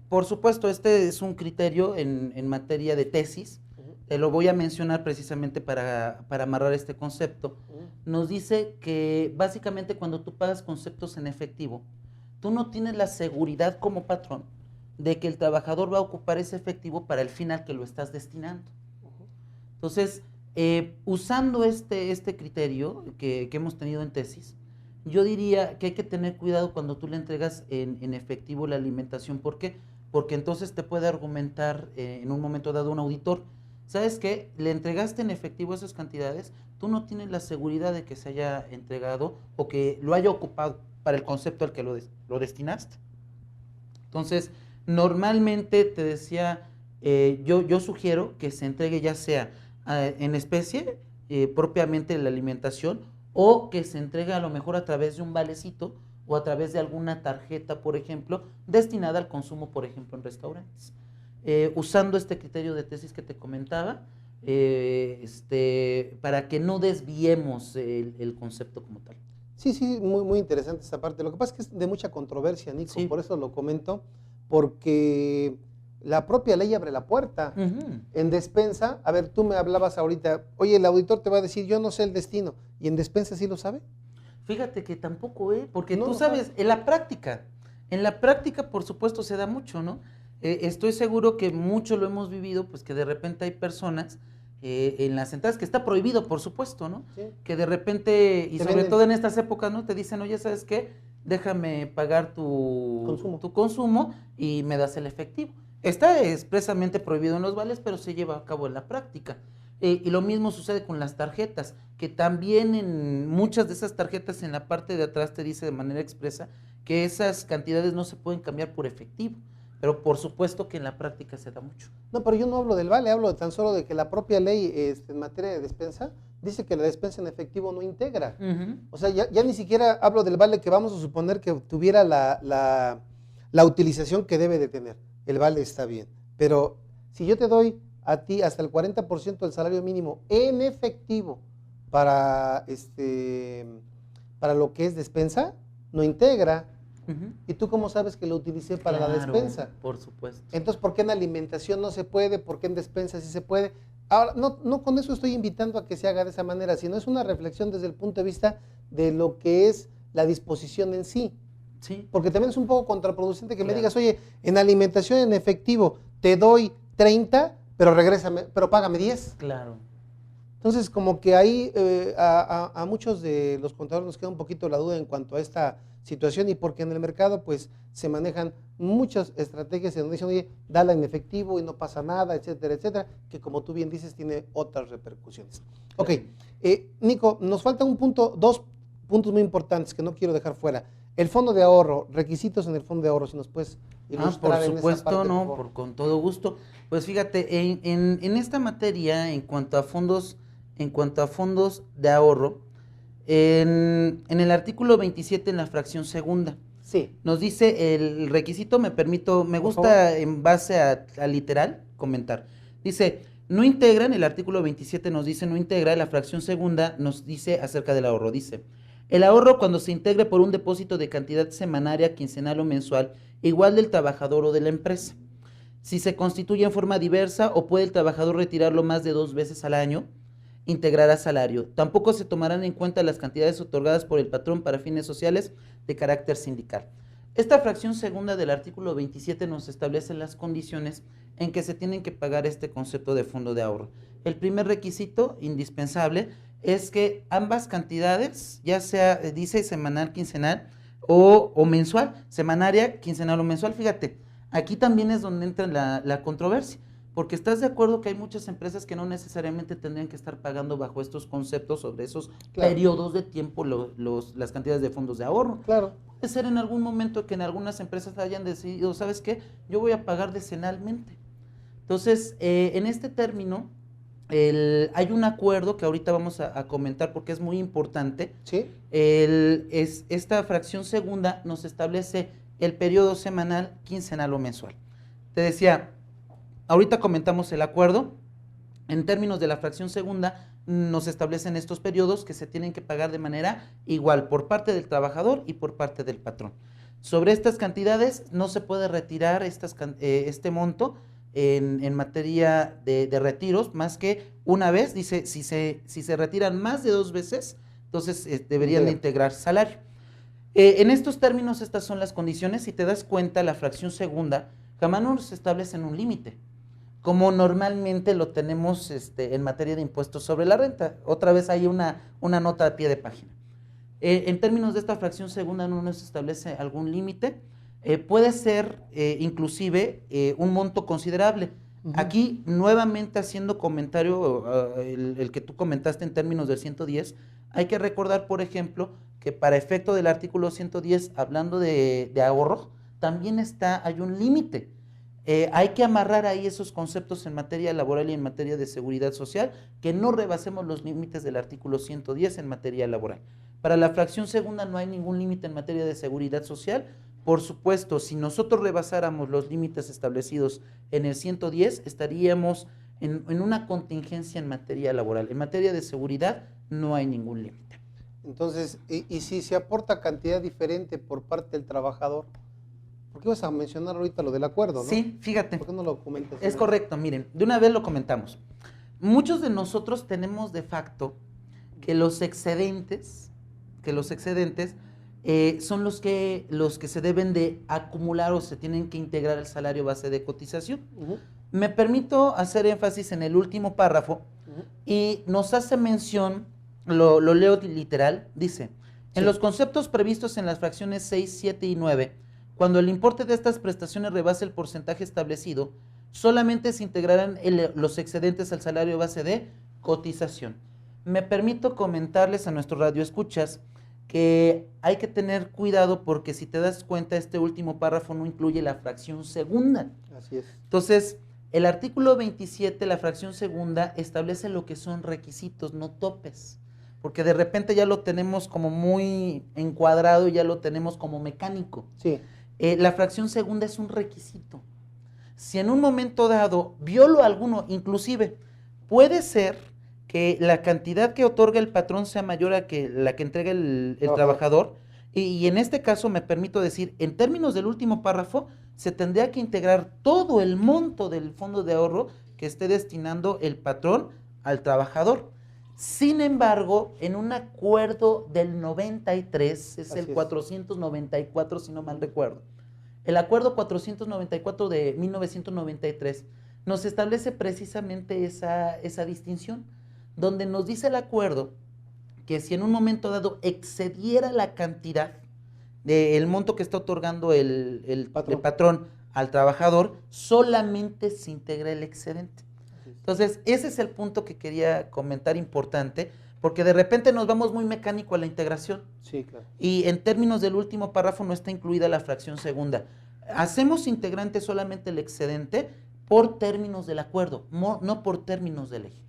Por supuesto, este es un criterio en materia de tesis. Te lo voy a mencionar precisamente para amarrar este concepto. Nos dice que básicamente cuando tú pagas conceptos en efectivo, tú no tienes la seguridad como patrón de que el trabajador va a ocupar ese efectivo para el fin al que lo estás destinando. Entonces, usando este criterio que hemos tenido en tesis, yo diría que hay que tener cuidado cuando tú le entregas en efectivo la alimentación. ¿Por qué? Porque entonces te puede argumentar en un momento dado un auditor, ¿sabes qué? Le entregaste en efectivo esas cantidades, tú no tienes la seguridad de que se haya entregado o que lo haya ocupado para el concepto al que lo destinaste. Entonces, normalmente te decía, yo sugiero que se entregue ya sea en especie, propiamente la alimentación, o que se entregue a lo mejor a través de un valecito o a través de alguna tarjeta, por ejemplo, destinada al consumo, por ejemplo, en restaurantes. Usando este criterio de tesis que te comentaba, para que no desviemos el concepto como tal. Sí, sí, muy, muy interesante esta parte. Lo que pasa es que es de mucha controversia, Nico, Sí. por eso lo comento, porque la propia ley abre la puerta. En despensa, a ver, tú me hablabas ahorita, oye, el auditor te va a decir, yo no sé el destino, ¿y en despensa sí lo sabe? Fíjate que tampoco, porque No tú lo sabes, sabe. en la práctica por supuesto se da mucho, ¿no? Estoy seguro que mucho lo hemos vivido, pues que de repente hay personas en las entradas, que está prohibido, por supuesto, ¿no? Sí. Que de repente, y Te sobre venden. todo en estas épocas, ¿no? Te dicen, oye, ¿sabes qué? Déjame pagar tu consumo y me das el efectivo. Está expresamente prohibido en los vales, pero se lleva a cabo en la práctica. Y lo mismo sucede con las tarjetas, que también en muchas de esas tarjetas en la parte de atrás te dice de manera expresa que esas cantidades no se pueden cambiar por efectivo, pero por supuesto que en la práctica se da mucho. No, pero yo no hablo del vale, hablo tan solo de que la propia ley en materia de despensa dice que la despensa en efectivo no integra. O sea, ya ni siquiera hablo del vale que vamos a suponer que tuviera la utilización que debe de tener. El vale está bien, pero si yo te doy a ti hasta el 40% del salario mínimo en efectivo para lo que es despensa, no integra. ¿Y tú cómo sabes que lo utilicé para la despensa? Por supuesto. Entonces, ¿por qué en alimentación no se puede? ¿Por qué en despensa sí se puede? Ahora, no con eso estoy invitando a que se haga de esa manera, sino es una reflexión desde el punto de vista de lo que es la disposición en sí. Sí. Porque también es un poco contraproducente que me Claro. digas, oye, en alimentación en efectivo te doy 30, pero regrésame, pero págame 10. Claro. Entonces, como que ahí a muchos de los contadores nos queda un poquito la duda en cuanto a esta situación y porque en el mercado pues se manejan muchas estrategias en donde dicen, oye, dala en efectivo y no pasa nada, etcétera, etcétera, que como tú bien dices tiene otras repercusiones. Ok, Nico, nos falta dos puntos muy importantes que no quiero dejar fuera. El fondo de ahorro, requisitos en el fondo de ahorro, si nos puedes ilustrar por en esa supuesto, parte, no, por favor. con todo gusto. Pues fíjate, en esta materia, en cuanto a fondos de ahorro, en el artículo 27, en la fracción segunda, Sí. nos dice el requisito, me Por gusta favor. en base a literal comentar. Dice, no integra, en el artículo 27 nos dice no integra, la fracción segunda nos dice acerca del ahorro. Dice, el ahorro cuando se integre por un depósito de cantidad semanaria, quincenal o mensual, igual del trabajador o de la empresa. Si se constituye en forma diversa o puede el trabajador retirarlo más de 2 veces al año, integrará salario. Tampoco se tomarán en cuenta las cantidades otorgadas por el patrón para fines sociales de carácter sindical. Esta fracción segunda del artículo 27 nos establece las condiciones en que se tienen que pagar este concepto de fondo de ahorro. El primer requisito indispensable es que ambas cantidades, ya sea, dice semanal, quincenal o mensual, semanaria, quincenal o mensual, fíjate, aquí también es donde entra la controversia. Porque estás de acuerdo que hay muchas empresas que no necesariamente tendrían que estar pagando bajo estos conceptos sobre esos periodos de tiempo las cantidades de fondos de ahorro. Claro. Puede ser en algún momento que en algunas empresas hayan decidido, ¿sabes qué? Yo voy a pagar decenalmente. Entonces, en este término, hay un acuerdo que ahorita vamos a comentar porque es muy importante. Sí. Esta fracción segunda nos establece el periodo semanal, quincenal o mensual. Te decía, ahorita comentamos el acuerdo. En términos de la fracción segunda, nos establecen estos periodos que se tienen que pagar de manera igual por parte del trabajador y por parte del patrón. Sobre estas cantidades no se puede retirar este monto en materia de retiros más que una vez. Dice, si se retiran más de 2 veces, entonces deberían de integrar salario. En estos términos, estas son las condiciones. Si te das cuenta, la fracción segunda jamás nos establece un límite, como normalmente lo tenemos en materia de impuestos sobre la renta. Otra vez hay una nota a pie de página. En términos de esta fracción segunda no nos establece algún límite. Puede ser inclusive un monto considerable. Aquí, nuevamente haciendo comentario, el que tú comentaste en términos del 110, hay que recordar, por ejemplo, que para efecto del artículo 110, hablando de ahorro, también hay un límite. Hay que amarrar ahí esos conceptos en materia laboral y en materia de seguridad social, que no rebasemos los límites del artículo 110 en materia laboral. Para la fracción segunda no hay ningún límite en materia de seguridad social. Por supuesto, si nosotros rebasáramos los límites establecidos en el 110, estaríamos en una contingencia en materia laboral. En materia de seguridad no hay ningún límite. Entonces, y si se aporta cantidad diferente por parte del trabajador, ¿por qué vas a mencionar ahorita lo del acuerdo, no? Sí, fíjate. ¿Por qué no lo comentas? Es correcto, miren, de una vez lo comentamos. Muchos de nosotros tenemos de facto que los excedentes son los que se deben de acumular o se tienen que integrar al salario base de cotización. Me permito hacer énfasis en el último párrafo y nos hace mención, lo leo literal, dice, en los conceptos previstos en las fracciones 6, 7 y 9, cuando el importe de estas prestaciones rebase el porcentaje establecido, solamente se integrarán los excedentes al salario base de cotización. Me permito comentarles a nuestros radioescuchas que hay que tener cuidado porque si te das cuenta, este último párrafo no incluye la fracción segunda. Así es. Entonces, el artículo 27, la fracción segunda, establece lo que son requisitos, no topes. Porque de repente ya lo tenemos como muy encuadrado y ya lo tenemos como mecánico. Sí. La fracción segunda es un requisito. Si en un momento dado violo alguno, inclusive puede ser que la cantidad que otorga el patrón sea mayor a la que entrega el trabajador, y en este caso me permito decir, en términos del último párrafo, se tendría que integrar todo el monto del fondo de ahorro que esté destinando el patrón al trabajador. Sin embargo, en un acuerdo del 93, es el 494 si no mal recuerdo, el acuerdo 494 de 1993 nos establece precisamente esa distinción. donde nos dice el acuerdo que si en un momento dado excediera la cantidad del monto que está otorgando el patrón al trabajador, solamente se integra el excedente. Entonces, ese es el punto que quería comentar importante, porque de repente nos vamos muy mecánico a la integración. Sí, claro. Y en términos del último párrafo no está incluida la fracción segunda. Hacemos integrante solamente el excedente por términos del acuerdo, no por términos de ley.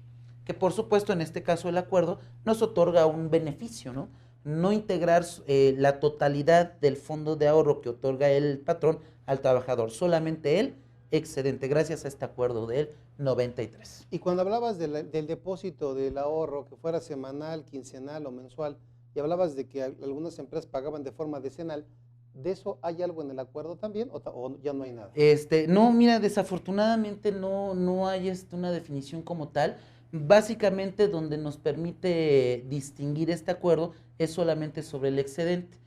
Que por supuesto en este caso el acuerdo nos otorga un beneficio, ¿no? No integrar la totalidad del fondo de ahorro que otorga el patrón al trabajador, solamente el excedente, gracias a este acuerdo del 93. Y cuando hablabas del depósito del ahorro, que fuera semanal, quincenal o mensual, y hablabas de que algunas empresas pagaban de forma decenal, ¿de eso hay algo en el acuerdo también o ya no hay nada? No, mira, desafortunadamente no hay una definición como tal. Básicamente donde nos permite distinguir este acuerdo es solamente sobre el excedente.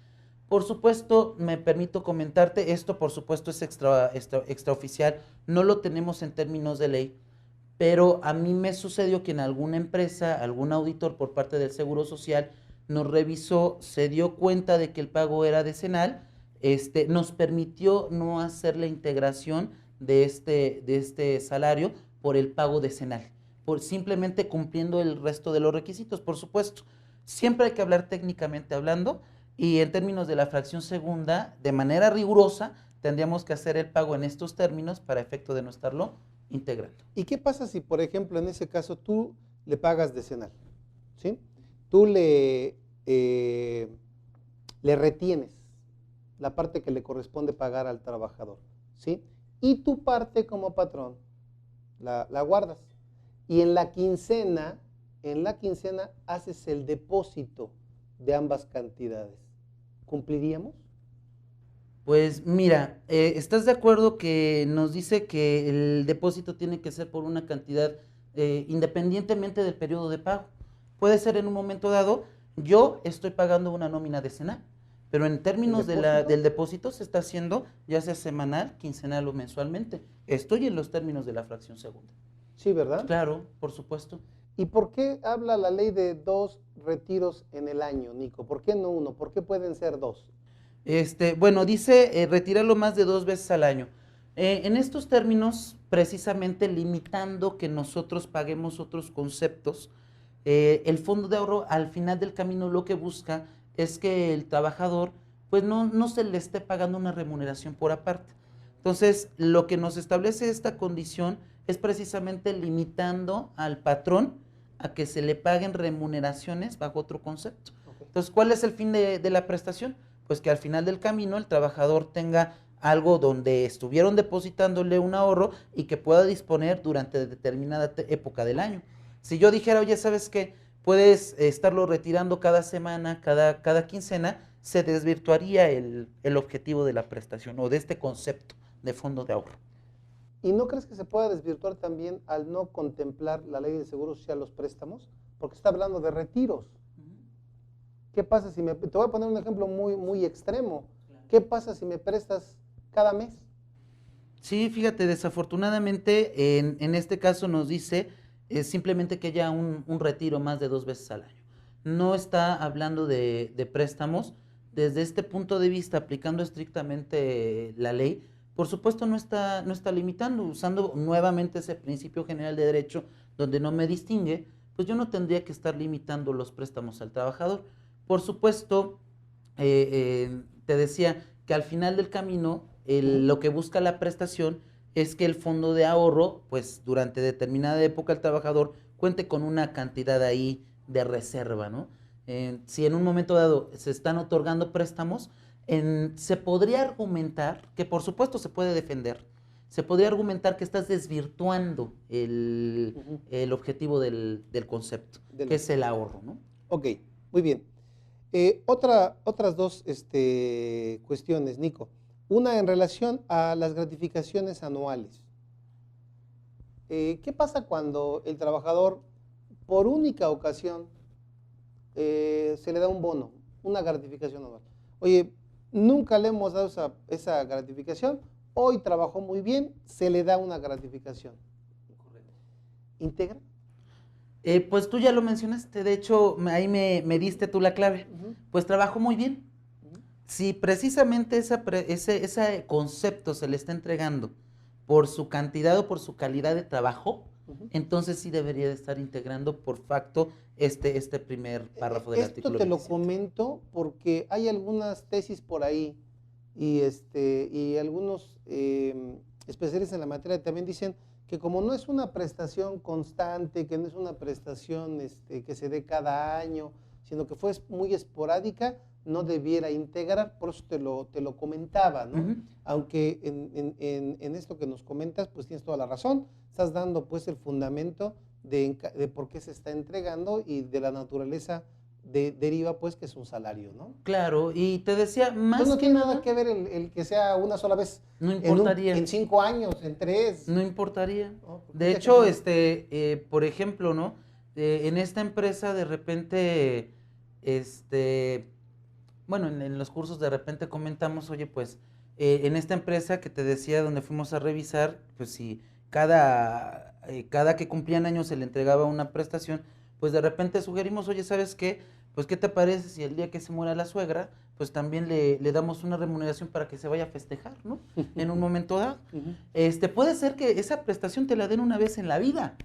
Por supuesto, me permito comentarte, esto por supuesto es extraoficial, no lo tenemos en términos de ley, pero a mí me sucedió que en alguna empresa, algún auditor por parte del Seguro Social nos revisó, se dio cuenta de que el pago era decenal, nos permitió no hacer la integración de este salario por el pago decenal, por simplemente cumpliendo el resto de los requisitos, por supuesto. Siempre hay que hablar técnicamente hablando, y en términos de la fracción segunda, de manera rigurosa, tendríamos que hacer el pago en estos términos para efecto de no estarlo integrando. ¿Y qué pasa si, por ejemplo, en ese caso tú le pagas decenal? ¿Sí? Tú le retienes la parte que le corresponde pagar al trabajador, ¿sí? Y tu parte como patrón la guardas. Y en la quincena haces el depósito de ambas cantidades. ¿Cumpliríamos? Pues mira, ¿estás de acuerdo que nos dice que el depósito tiene que ser por una cantidad independientemente del periodo de pago? Puede ser en un momento dado, yo estoy pagando una nómina decenal, pero en términos del depósito se está haciendo ya sea semanal, quincenal o mensualmente. Estoy en los términos de la fracción segunda. Sí, ¿verdad? Claro, por supuesto. ¿Y por qué habla la ley de 2 retiros en el año, Nico? ¿Por qué no 1? ¿Por qué pueden ser 2? Bueno, dice retirarlo más de 2 veces al año. En estos términos, precisamente limitando que nosotros paguemos otros conceptos, el fondo de ahorro al final del camino lo que busca es que el trabajador pues no se le esté pagando una remuneración por aparte. Entonces, lo que nos establece esta condición es precisamente limitando al patrón a que se le paguen remuneraciones bajo otro concepto. Okay. Entonces, ¿cuál es el fin de la prestación? Pues que al final del camino el trabajador tenga algo donde estuvieron depositándole un ahorro y que pueda disponer durante determinada época del año. Si yo dijera, oye, ¿sabes qué? Puedes estarlo retirando cada semana, cada quincena, se desvirtuaría el objetivo de la prestación o de este concepto de fondo de ahorro. ¿Y no crees que se pueda desvirtuar también al no contemplar la ley de seguro social los préstamos? Porque está hablando de retiros. ¿Qué pasa si te voy a poner un ejemplo muy extremo. ¿Qué pasa si me prestas cada mes? Sí, fíjate, desafortunadamente en este caso nos dice simplemente que haya un retiro más de 2 veces al año. No está hablando de préstamos. Desde este punto de vista, aplicando estrictamente la ley, por supuesto no está limitando, usando nuevamente ese principio general de derecho donde no me distingue, pues yo no tendría que estar limitando los préstamos al trabajador. Por supuesto, te decía que al final del camino, lo que busca la prestación es que el fondo de ahorro, pues durante determinada época el trabajador cuente con una cantidad ahí de reserva, ¿no? Si en un momento dado se están otorgando préstamos, se podría argumentar, que por supuesto se puede defender, se podría argumentar que estás desvirtuando el objetivo del concepto, que es el ahorro, ¿no? Ok, muy bien. Otras dos cuestiones, Nico. Una en relación a las gratificaciones anuales. ¿Qué pasa cuando el trabajador, por única ocasión, se le da un bono, una gratificación anual? Oye, nunca le hemos dado esa gratificación, hoy trabajó muy bien, se le da una gratificación. ¿Integra? Pues tú ya lo mencionaste, de hecho, ahí me diste tú la clave. Pues trabajó muy bien. Si precisamente ese concepto se le está entregando por su cantidad o por su calidad de trabajo, entonces sí debería de estar integrando por facto este primer párrafo del Esto artículo te lo 27. comento porque hay algunas tesis por ahí y algunos especialistas en la materia también dicen que como no es una prestación constante, que no es una prestación que se dé cada año, sino que fue muy esporádica, no debiera integrar, por eso te lo comentaba, ¿no? Aunque en esto que nos comentas, pues tienes toda la razón, estás dando pues el fundamento de por qué se está entregando y de la naturaleza deriva pues que es un salario, ¿no? Claro, y te decía, Entonces más no que tiene nada nada, que ver el que sea una sola vez, no importaría. en 5 años, en 3. No importaría. ¿No? Porque De mucha hecho, gente por ejemplo, ¿no? En esta empresa de repente, bueno, en los cursos de repente comentamos, oye, pues, en esta empresa que te decía donde fuimos a revisar, pues si cada que cumplían años se le entregaba una prestación, pues de repente sugerimos, oye, ¿sabes qué? Pues, ¿qué te parece si el día que se muera la suegra, pues también le damos una remuneración para que se vaya a festejar, ¿no? En un momento dado. Puede ser que esa prestación te la den una vez en la vida.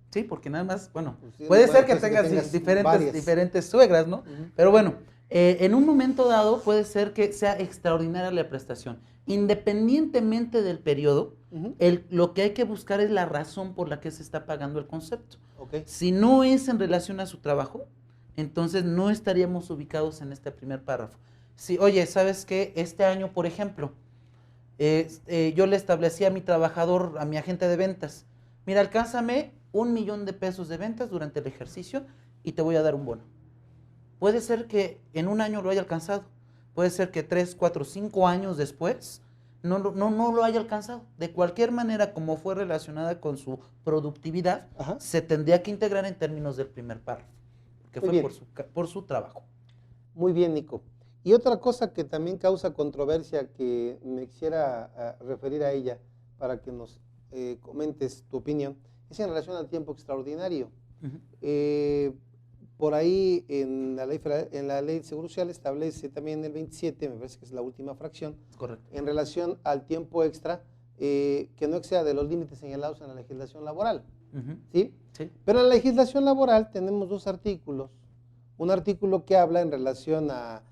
Sí, porque nada más, bueno, pues, sí, puede ser puede que tengas varias. diferentes suegras, ¿no? Pero bueno, en un momento dado puede ser que sea extraordinaria la prestación. Independientemente del periodo, lo que hay que buscar es la razón por la que se está pagando el concepto. Okay. Si no es en relación a su trabajo, entonces no estaríamos ubicados en este primer párrafo. Si, oye, ¿sabes qué? Este año, por ejemplo, yo le establecí a mi trabajador, a mi agente de ventas, mira, alcánzame 1,000,000 de pesos de ventas durante el ejercicio y te voy a dar un bono. Puede ser que en un año lo haya alcanzado, puede ser que 3, 4, 5 años después no lo haya alcanzado. De cualquier manera, como fue relacionada con su productividad, se tendría que integrar en términos del primer párrafo, que fue por su trabajo. Muy bien, Nico. Y otra cosa que también causa controversia, que me quisiera referir a ella para que nos comentes tu opinión, es en relación al tiempo extraordinario. Por ahí en la ley de Seguro Social establece también el 27, me parece que es la última fracción, correcto, en relación al tiempo extra que no exceda de los límites señalados en la legislación laboral. ¿Sí? Sí. Pero en la legislación laboral tenemos dos artículos. Un artículo que habla en relación a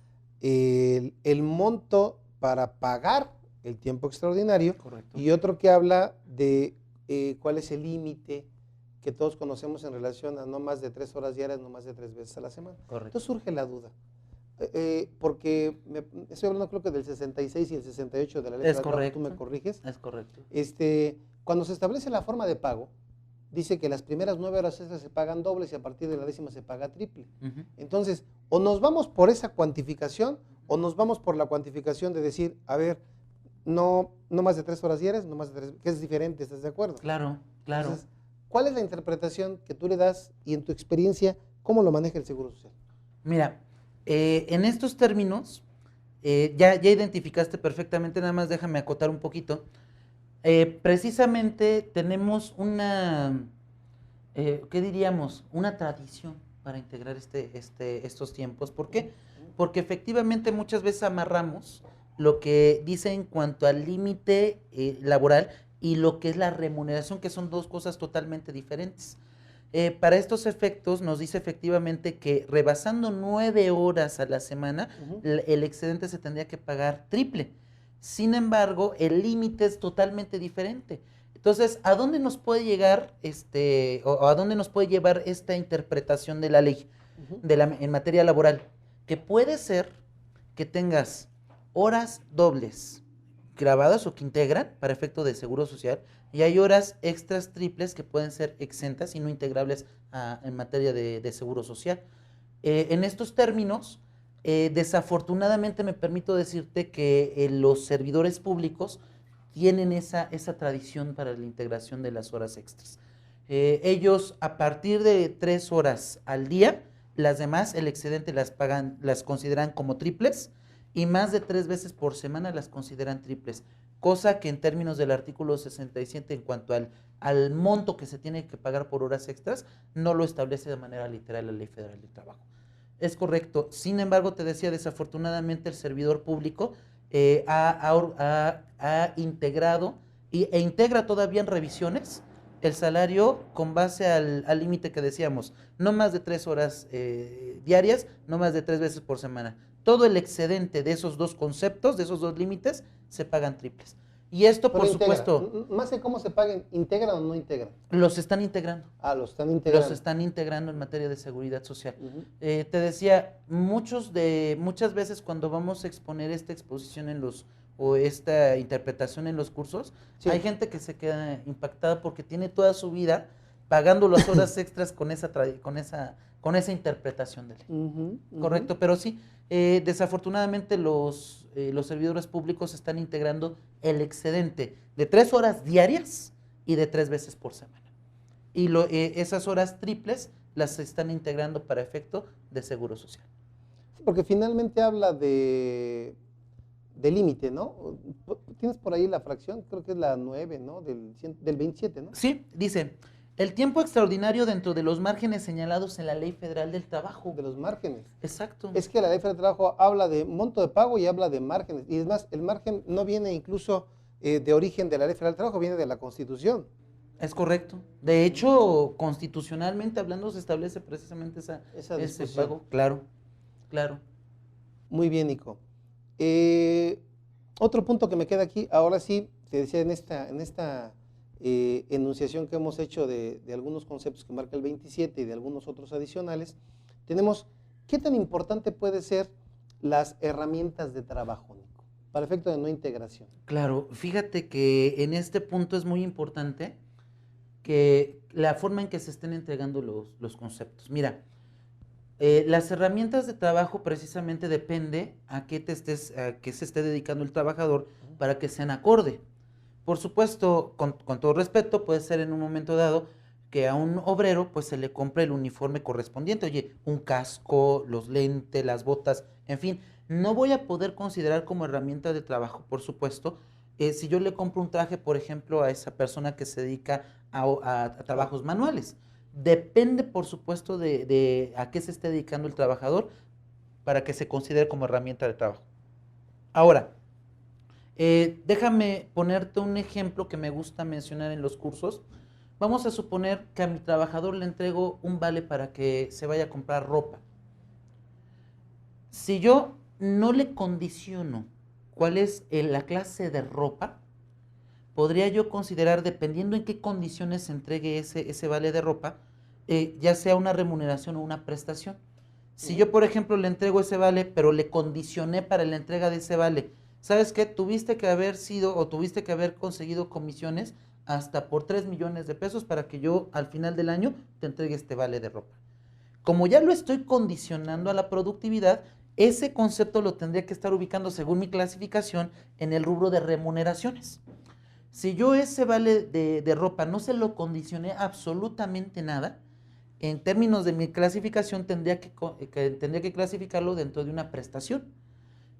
el monto para pagar el tiempo extraordinario. Correcto. Y otro que habla de cuál es el límite que todos conocemos en relación a no más de 3 horas diarias, no más de 3 veces a la semana. Correcto. Entonces surge la duda. Porque estoy hablando creo que del 66 y el 68 de la ley Es de trabajo, correcto. tú me corriges. Es correcto. Cuando se establece la forma de pago, dice que las primeras 9 horas extras se pagan dobles y a partir de la 10ª se paga triple. Entonces, o nos vamos por esa cuantificación o nos vamos por la cuantificación de decir, a ver, no más de 3 horas diarias, no más de 3, que es diferente, ¿estás de acuerdo? Claro, claro. Entonces, ¿cuál es la interpretación que tú le das y en tu experiencia, cómo lo maneja el Seguro Social? Mira, en estos términos, ya identificaste perfectamente, nada más déjame acotar un poquito. Precisamente tenemos una, ¿qué diríamos? Una tradición para integrar estos tiempos. ¿Por qué? Porque efectivamente muchas veces amarramos lo que dice en cuanto al límite laboral y lo que es la remuneración, que son dos cosas totalmente diferentes. Para estos efectos nos dice efectivamente que rebasando 9 horas a la semana, el excedente se tendría que pagar triple. Sin embargo, el límite es totalmente diferente. Entonces, ¿a dónde nos puede llegar o a dónde nos puede llevar esta interpretación de la ley en materia laboral? Que puede ser que tengas horas dobles grabadas o que integran para efecto de seguro social y hay horas extras triples que pueden ser exentas y no integrables en materia de seguro social. En estos términos, desafortunadamente me permito decirte que los servidores públicos tienen esa tradición para la integración de las horas extras. Ellos a partir de 3 horas al día, las demás, el excedente las consideran como triples y más de 3 veces por semana las consideran triples, cosa que en términos del artículo 67 en cuanto al monto que se tiene que pagar por horas extras, no lo establece de manera literal la Ley Federal del Trabajo. Es correcto. Sin embargo, te decía, desafortunadamente el servidor público ha integrado e integra todavía en revisiones el salario con base al límite que decíamos, no más de 3 horas diarias, no más de 3 veces por semana. Todo el excedente de esos dos conceptos, de esos dos límites, se pagan triples. Y esto, Pero por integra. supuesto, Más que cómo se paguen, ¿integran o no integran? los están integrando. Ah, los están integrando. Los están integrando en materia de seguridad social. Uh-huh. Te decía, muchas veces cuando vamos a exponer esta exposición o esta interpretación en los cursos, sí, hay gente que se queda impactada porque tiene toda su vida pagando las horas extras con esa interpretación de ley. Uh-huh, uh-huh. Correcto, pero sí, desafortunadamente los servidores públicos están integrando el excedente de 3 horas diarias y de 3 veces por semana. Y esas horas triples las están integrando para efecto de seguro social. Sí, porque finalmente habla de límite, ¿no? Tienes por ahí la fracción, creo que es la 9, ¿no? Del 27, ¿no? Sí, dice, el tiempo extraordinario dentro de los márgenes señalados en la Ley Federal del Trabajo. De los márgenes. Exacto. Es que la Ley Federal del Trabajo habla de monto de pago y habla de márgenes. Y es más, el margen no viene incluso de origen de la Ley Federal del Trabajo, viene de la Constitución. Es correcto. De hecho, constitucionalmente hablando, se establece precisamente ese pago. Claro, claro. Muy bien, Nico. Otro punto que me queda aquí, ahora sí, te decía en esta enunciación que hemos hecho de algunos conceptos que marca el 27 y de algunos otros adicionales, tenemos qué tan importante puede ser las herramientas de trabajo, Nico, para efecto de no integración. Claro, fíjate que en este punto es muy importante que la forma en que se estén entregando los conceptos. Mira, las herramientas de trabajo precisamente depende a qué se esté dedicando el trabajador para que sean acorde. Por supuesto, con todo respeto, puede ser en un momento dado que a un obrero pues se le compre el uniforme correspondiente. Oye, un casco, los lentes, las botas, en fin. No voy a poder considerar como herramienta de trabajo, por supuesto, si yo le compro un traje, por ejemplo, a esa persona que se dedica a trabajos manuales. Depende, por supuesto, de a qué se esté dedicando el trabajador para que se considere como herramienta de trabajo. Ahora, déjame ponerte un ejemplo que me gusta mencionar en los cursos. Vamos a suponer que a mi trabajador le entrego un vale para que se vaya a comprar ropa. Si yo no le condiciono cuál es la clase de ropa, podría yo considerar, dependiendo en qué condiciones se entregue ese vale de ropa, ya sea una remuneración o una prestación. Si yo, por ejemplo, le entrego ese vale, pero le condicioné para la entrega de ese vale, ¿sabes qué? Tuviste que haber conseguido comisiones hasta por 3 millones de pesos para que yo al final del año te entregue este vale de ropa. Como ya lo estoy condicionando a la productividad, ese concepto lo tendría que estar ubicando, según mi clasificación, en el rubro de remuneraciones. Si yo ese vale de ropa no se lo condicioné absolutamente nada, en términos de mi clasificación tendría que clasificarlo dentro de una prestación.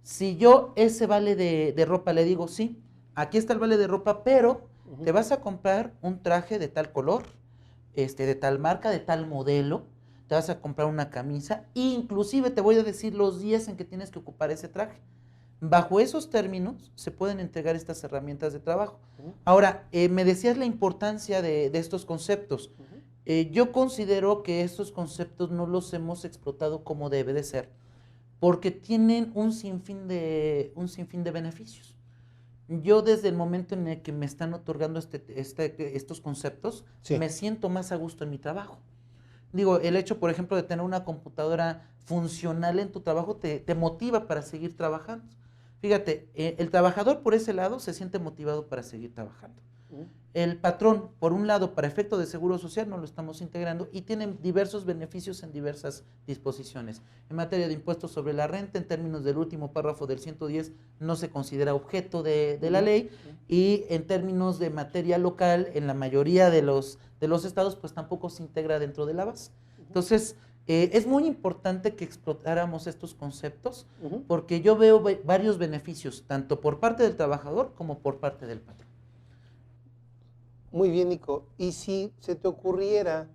Si yo ese vale de ropa le digo, sí, aquí está el vale de ropa, pero te vas a comprar un traje de tal color, de tal marca, de tal modelo, te vas a comprar una camisa, inclusive te voy a decir los días en que tienes que ocupar ese traje. Bajo esos términos se pueden entregar estas herramientas de trabajo. Ahora, me decías la importancia de estos conceptos. Yo considero que estos conceptos no los hemos explotado como debe de ser, porque tienen un sinfín de beneficios. Yo desde el momento en el que me están otorgando estos conceptos, sí, me siento más a gusto en mi trabajo. Digo, el hecho, por ejemplo, de tener una computadora funcional en tu trabajo te motiva para seguir trabajando. Fíjate, el trabajador por ese lado se siente motivado para seguir trabajando. El patrón, por un lado, para efecto de seguro social, no lo estamos integrando y tienen diversos beneficios en diversas disposiciones. En materia de impuestos sobre la renta, en términos del último párrafo del 110, no se considera objeto de la ley, y en términos de materia local, en la mayoría de los estados, pues tampoco se integra dentro de la base. Entonces, es muy importante que explotáramos estos conceptos, porque yo veo varios beneficios, tanto por parte del trabajador como por parte del patrón. Muy bien, Nico. Y si se te ocurriera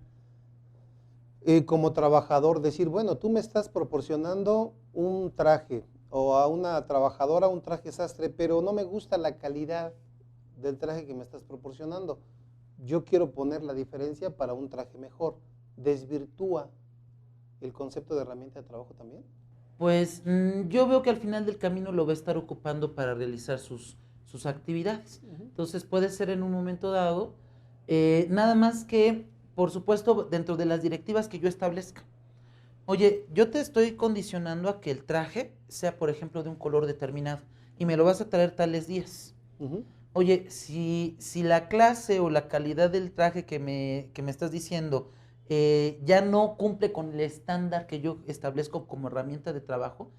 como trabajador decir, bueno, tú me estás proporcionando un traje o a una trabajadora un traje sastre, pero no me gusta la calidad del traje que me estás proporcionando. Yo quiero poner la diferencia para un traje mejor. ¿Desvirtúa el concepto de herramienta de trabajo también? Pues yo veo que al final del camino lo va a estar ocupando para realizar sus actividades. Entonces puede ser en un momento dado, nada más que, por supuesto, dentro de las directivas que yo establezca. Oye, yo te estoy condicionando a que el traje sea, por ejemplo, de un color determinado y me lo vas a traer tales días. Ujú. Oye, si la clase o la calidad del traje que me estás diciendo ya no cumple con el estándar que yo establezco como herramienta de trabajo,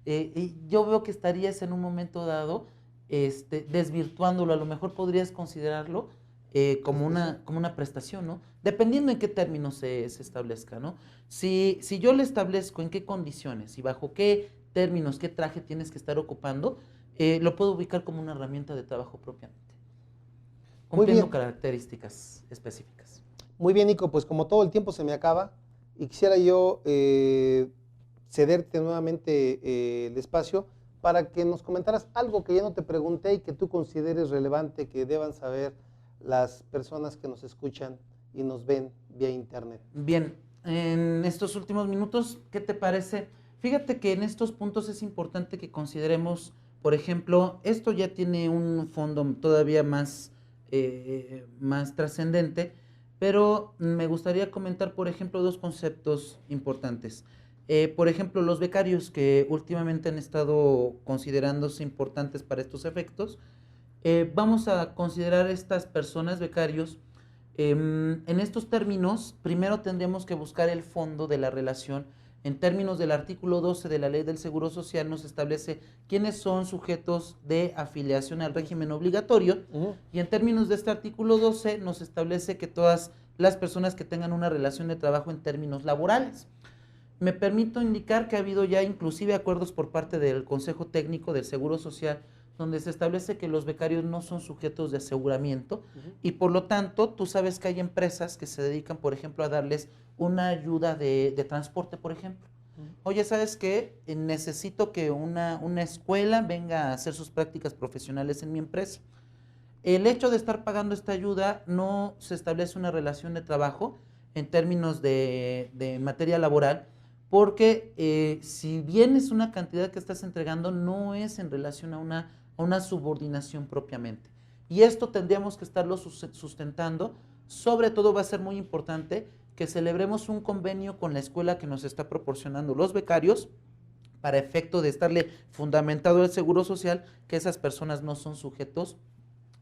y yo veo que estarías en un momento dado desvirtuándolo. A lo mejor podrías considerarlo como una prestación, ¿no? Dependiendo en qué términos se establezca, ¿no? Si yo le establezco en qué condiciones y bajo qué términos, qué traje tienes que estar ocupando, lo puedo ubicar como una herramienta de trabajo propiamente, Muy cumpliendo bien. características específicas. Muy bien, Nico, pues como todo el tiempo se me acaba y quisiera yo cederte nuevamente el espacio para que nos comentaras algo que ya no te pregunté y que tú consideres relevante que deban saber las personas que nos escuchan y nos ven vía internet. Bien, en estos últimos minutos, ¿qué te parece? Fíjate que en estos puntos es importante que consideremos, por ejemplo, esto ya tiene un fondo todavía más trascendente, pero me gustaría comentar, por ejemplo, dos conceptos importantes. Por ejemplo, los becarios que últimamente han estado considerándose importantes para estos efectos. Vamos a considerar estas personas becarios. En estos términos, primero tendríamos que buscar el fondo de la relación. En términos del artículo 12 de la Ley del Seguro Social nos establece quiénes son sujetos de afiliación al régimen obligatorio, y en términos de este artículo 12 nos establece que todas las personas que tengan una relación de trabajo en términos laborales. Me permito indicar que ha habido ya inclusive acuerdos por parte del Consejo Técnico del Seguro Social donde se establece que los becarios no son sujetos de aseguramiento y por lo tanto tú sabes que hay empresas que se dedican, por ejemplo, a darles una ayuda de transporte, por ejemplo. Oye, ¿sabes qué? Necesito que una escuela venga a hacer sus prácticas profesionales en mi empresa. El hecho de estar pagando esta ayuda no se establece una relación de trabajo en términos de materia laboral, porque si bien es una cantidad que estás entregando, no es en relación a una subordinación propiamente. Y esto tendríamos que estarlo sustentando. Sobre todo va a ser muy importante que celebremos un convenio con la escuela que nos está proporcionando los becarios para efecto de estarle fundamentado el seguro social, que esas personas no son sujetos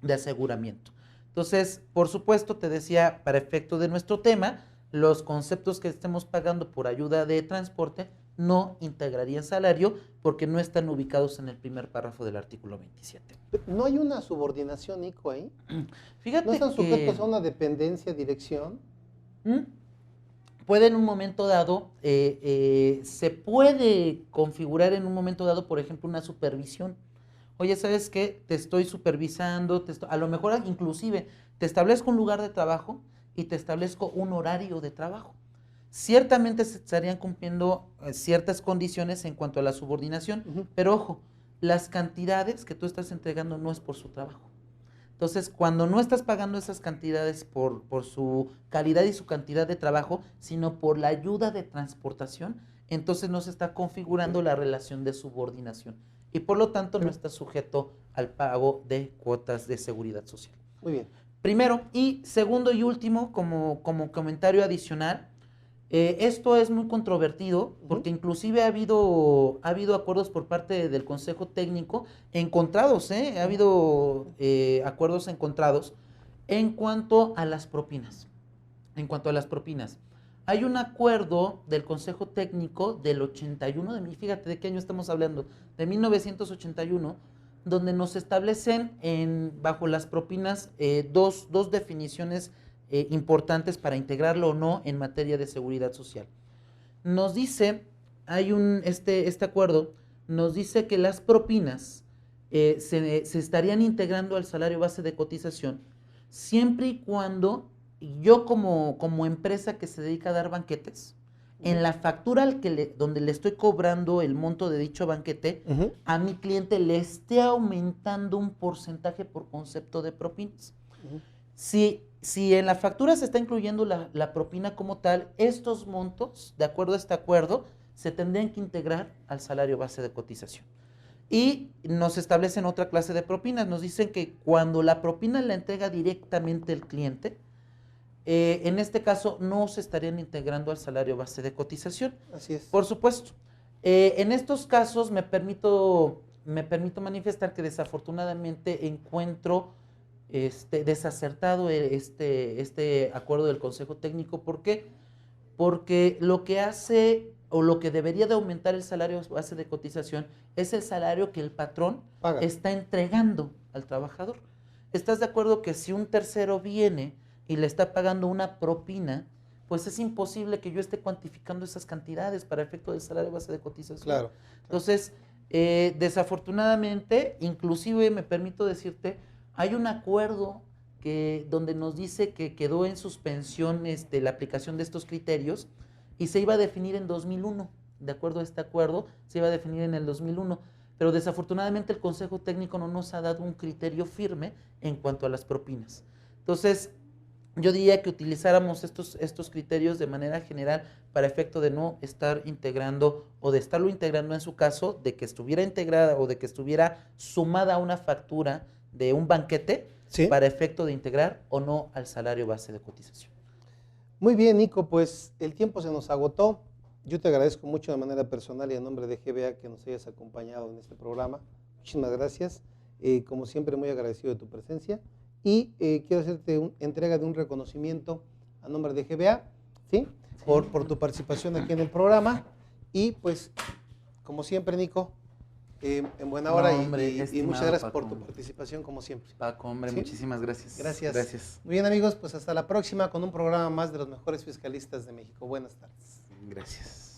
de aseguramiento. Entonces, por supuesto, te decía, para efecto de nuestro tema, los conceptos que estemos pagando por ayuda de transporte no integrarían salario porque no están ubicados en el primer párrafo del artículo 27. ¿No hay una subordinación, Nico, ahí? Fíjate ¿No están que sujetos a una dependencia, dirección? puede en un momento dado, se puede configurar en un momento dado, por ejemplo, una supervisión. Oye, ¿sabes qué? Te estoy supervisando, a lo mejor inclusive te establezco un lugar de trabajo y te establezco un horario de trabajo. Ciertamente se estarían cumpliendo ciertas condiciones en cuanto a la subordinación, pero ojo, las cantidades que tú estás entregando no es por su trabajo. Entonces, cuando no estás pagando esas cantidades por su calidad y su cantidad de trabajo, sino por la ayuda de transportación, entonces no se está configurando la relación de subordinación y por lo tanto no está sujeto al pago de cuotas de seguridad social. Muy bien. Primero, y segundo y último, como comentario adicional, esto es muy controvertido porque inclusive ha habido acuerdos por parte del Consejo Técnico encontrados, ha habido acuerdos encontrados en cuanto a las propinas. En cuanto a las propinas, hay un acuerdo del Consejo Técnico del 81, fíjate de qué año estamos hablando, de 1981, donde nos establecen bajo las propinas dos definiciones importantes para integrarlo o no en materia de seguridad social. Nos dice, este acuerdo nos dice que las propinas se estarían integrando al salario base de cotización siempre y cuando yo como empresa que se dedica a dar banquetes, en la factura donde le estoy cobrando el monto de dicho banquete, a mi cliente le esté aumentando un porcentaje por concepto de propinas. Si en la factura se está incluyendo la propina como tal, estos montos, de acuerdo a este acuerdo, se tendrían que integrar al salario base de cotización. Y nos establecen otra clase de propinas. Nos dicen que cuando la propina la entrega directamente el cliente, en este caso no se estarían integrando al salario base de cotización. Así es. Por supuesto. En estos casos me permito manifestar que desafortunadamente encuentro desacertado este acuerdo del Consejo Técnico. ¿Por qué? Porque lo que hace o lo que debería de aumentar el salario base de cotización es el salario que el patrón Paga. está entregando al trabajador. ¿Estás de acuerdo que si un tercero viene y le está pagando una propina, pues es imposible que yo esté cuantificando esas cantidades para efecto del salario base de cotización? Claro. Entonces, desafortunadamente, inclusive me permito decirte, hay un acuerdo donde nos dice que quedó en suspensión la aplicación de estos criterios y se iba a definir en 2001. De acuerdo a este acuerdo, se iba a definir en el 2001. Pero desafortunadamente el Consejo Técnico no nos ha dado un criterio firme en cuanto a las propinas. Entonces, yo diría que utilizáramos estos criterios de manera general para efecto de no estar integrando o de estarlo integrando en su caso, de que estuviera integrada o de que estuviera sumada a una factura de un banquete, ¿sí?, para efecto de integrar o no al salario base de cotización. Muy bien, Nico, pues el tiempo se nos agotó. Yo te agradezco mucho de manera personal y en nombre de GBA que nos hayas acompañado en este programa. Muchísimas gracias. Como siempre, muy agradecido de tu presencia. Y quiero hacerte entrega de un reconocimiento a nombre de GBA, ¿sí? Por tu participación aquí en el programa. Y pues, como siempre, Nico, en buena hora y muchas gracias Paco, por tu participación, como siempre. Paco, hombre, ¿sí? Muchísimas gracias. Gracias. Muy bien, amigos, pues hasta la próxima con un programa más de los mejores fiscalistas de México. Buenas tardes. Gracias.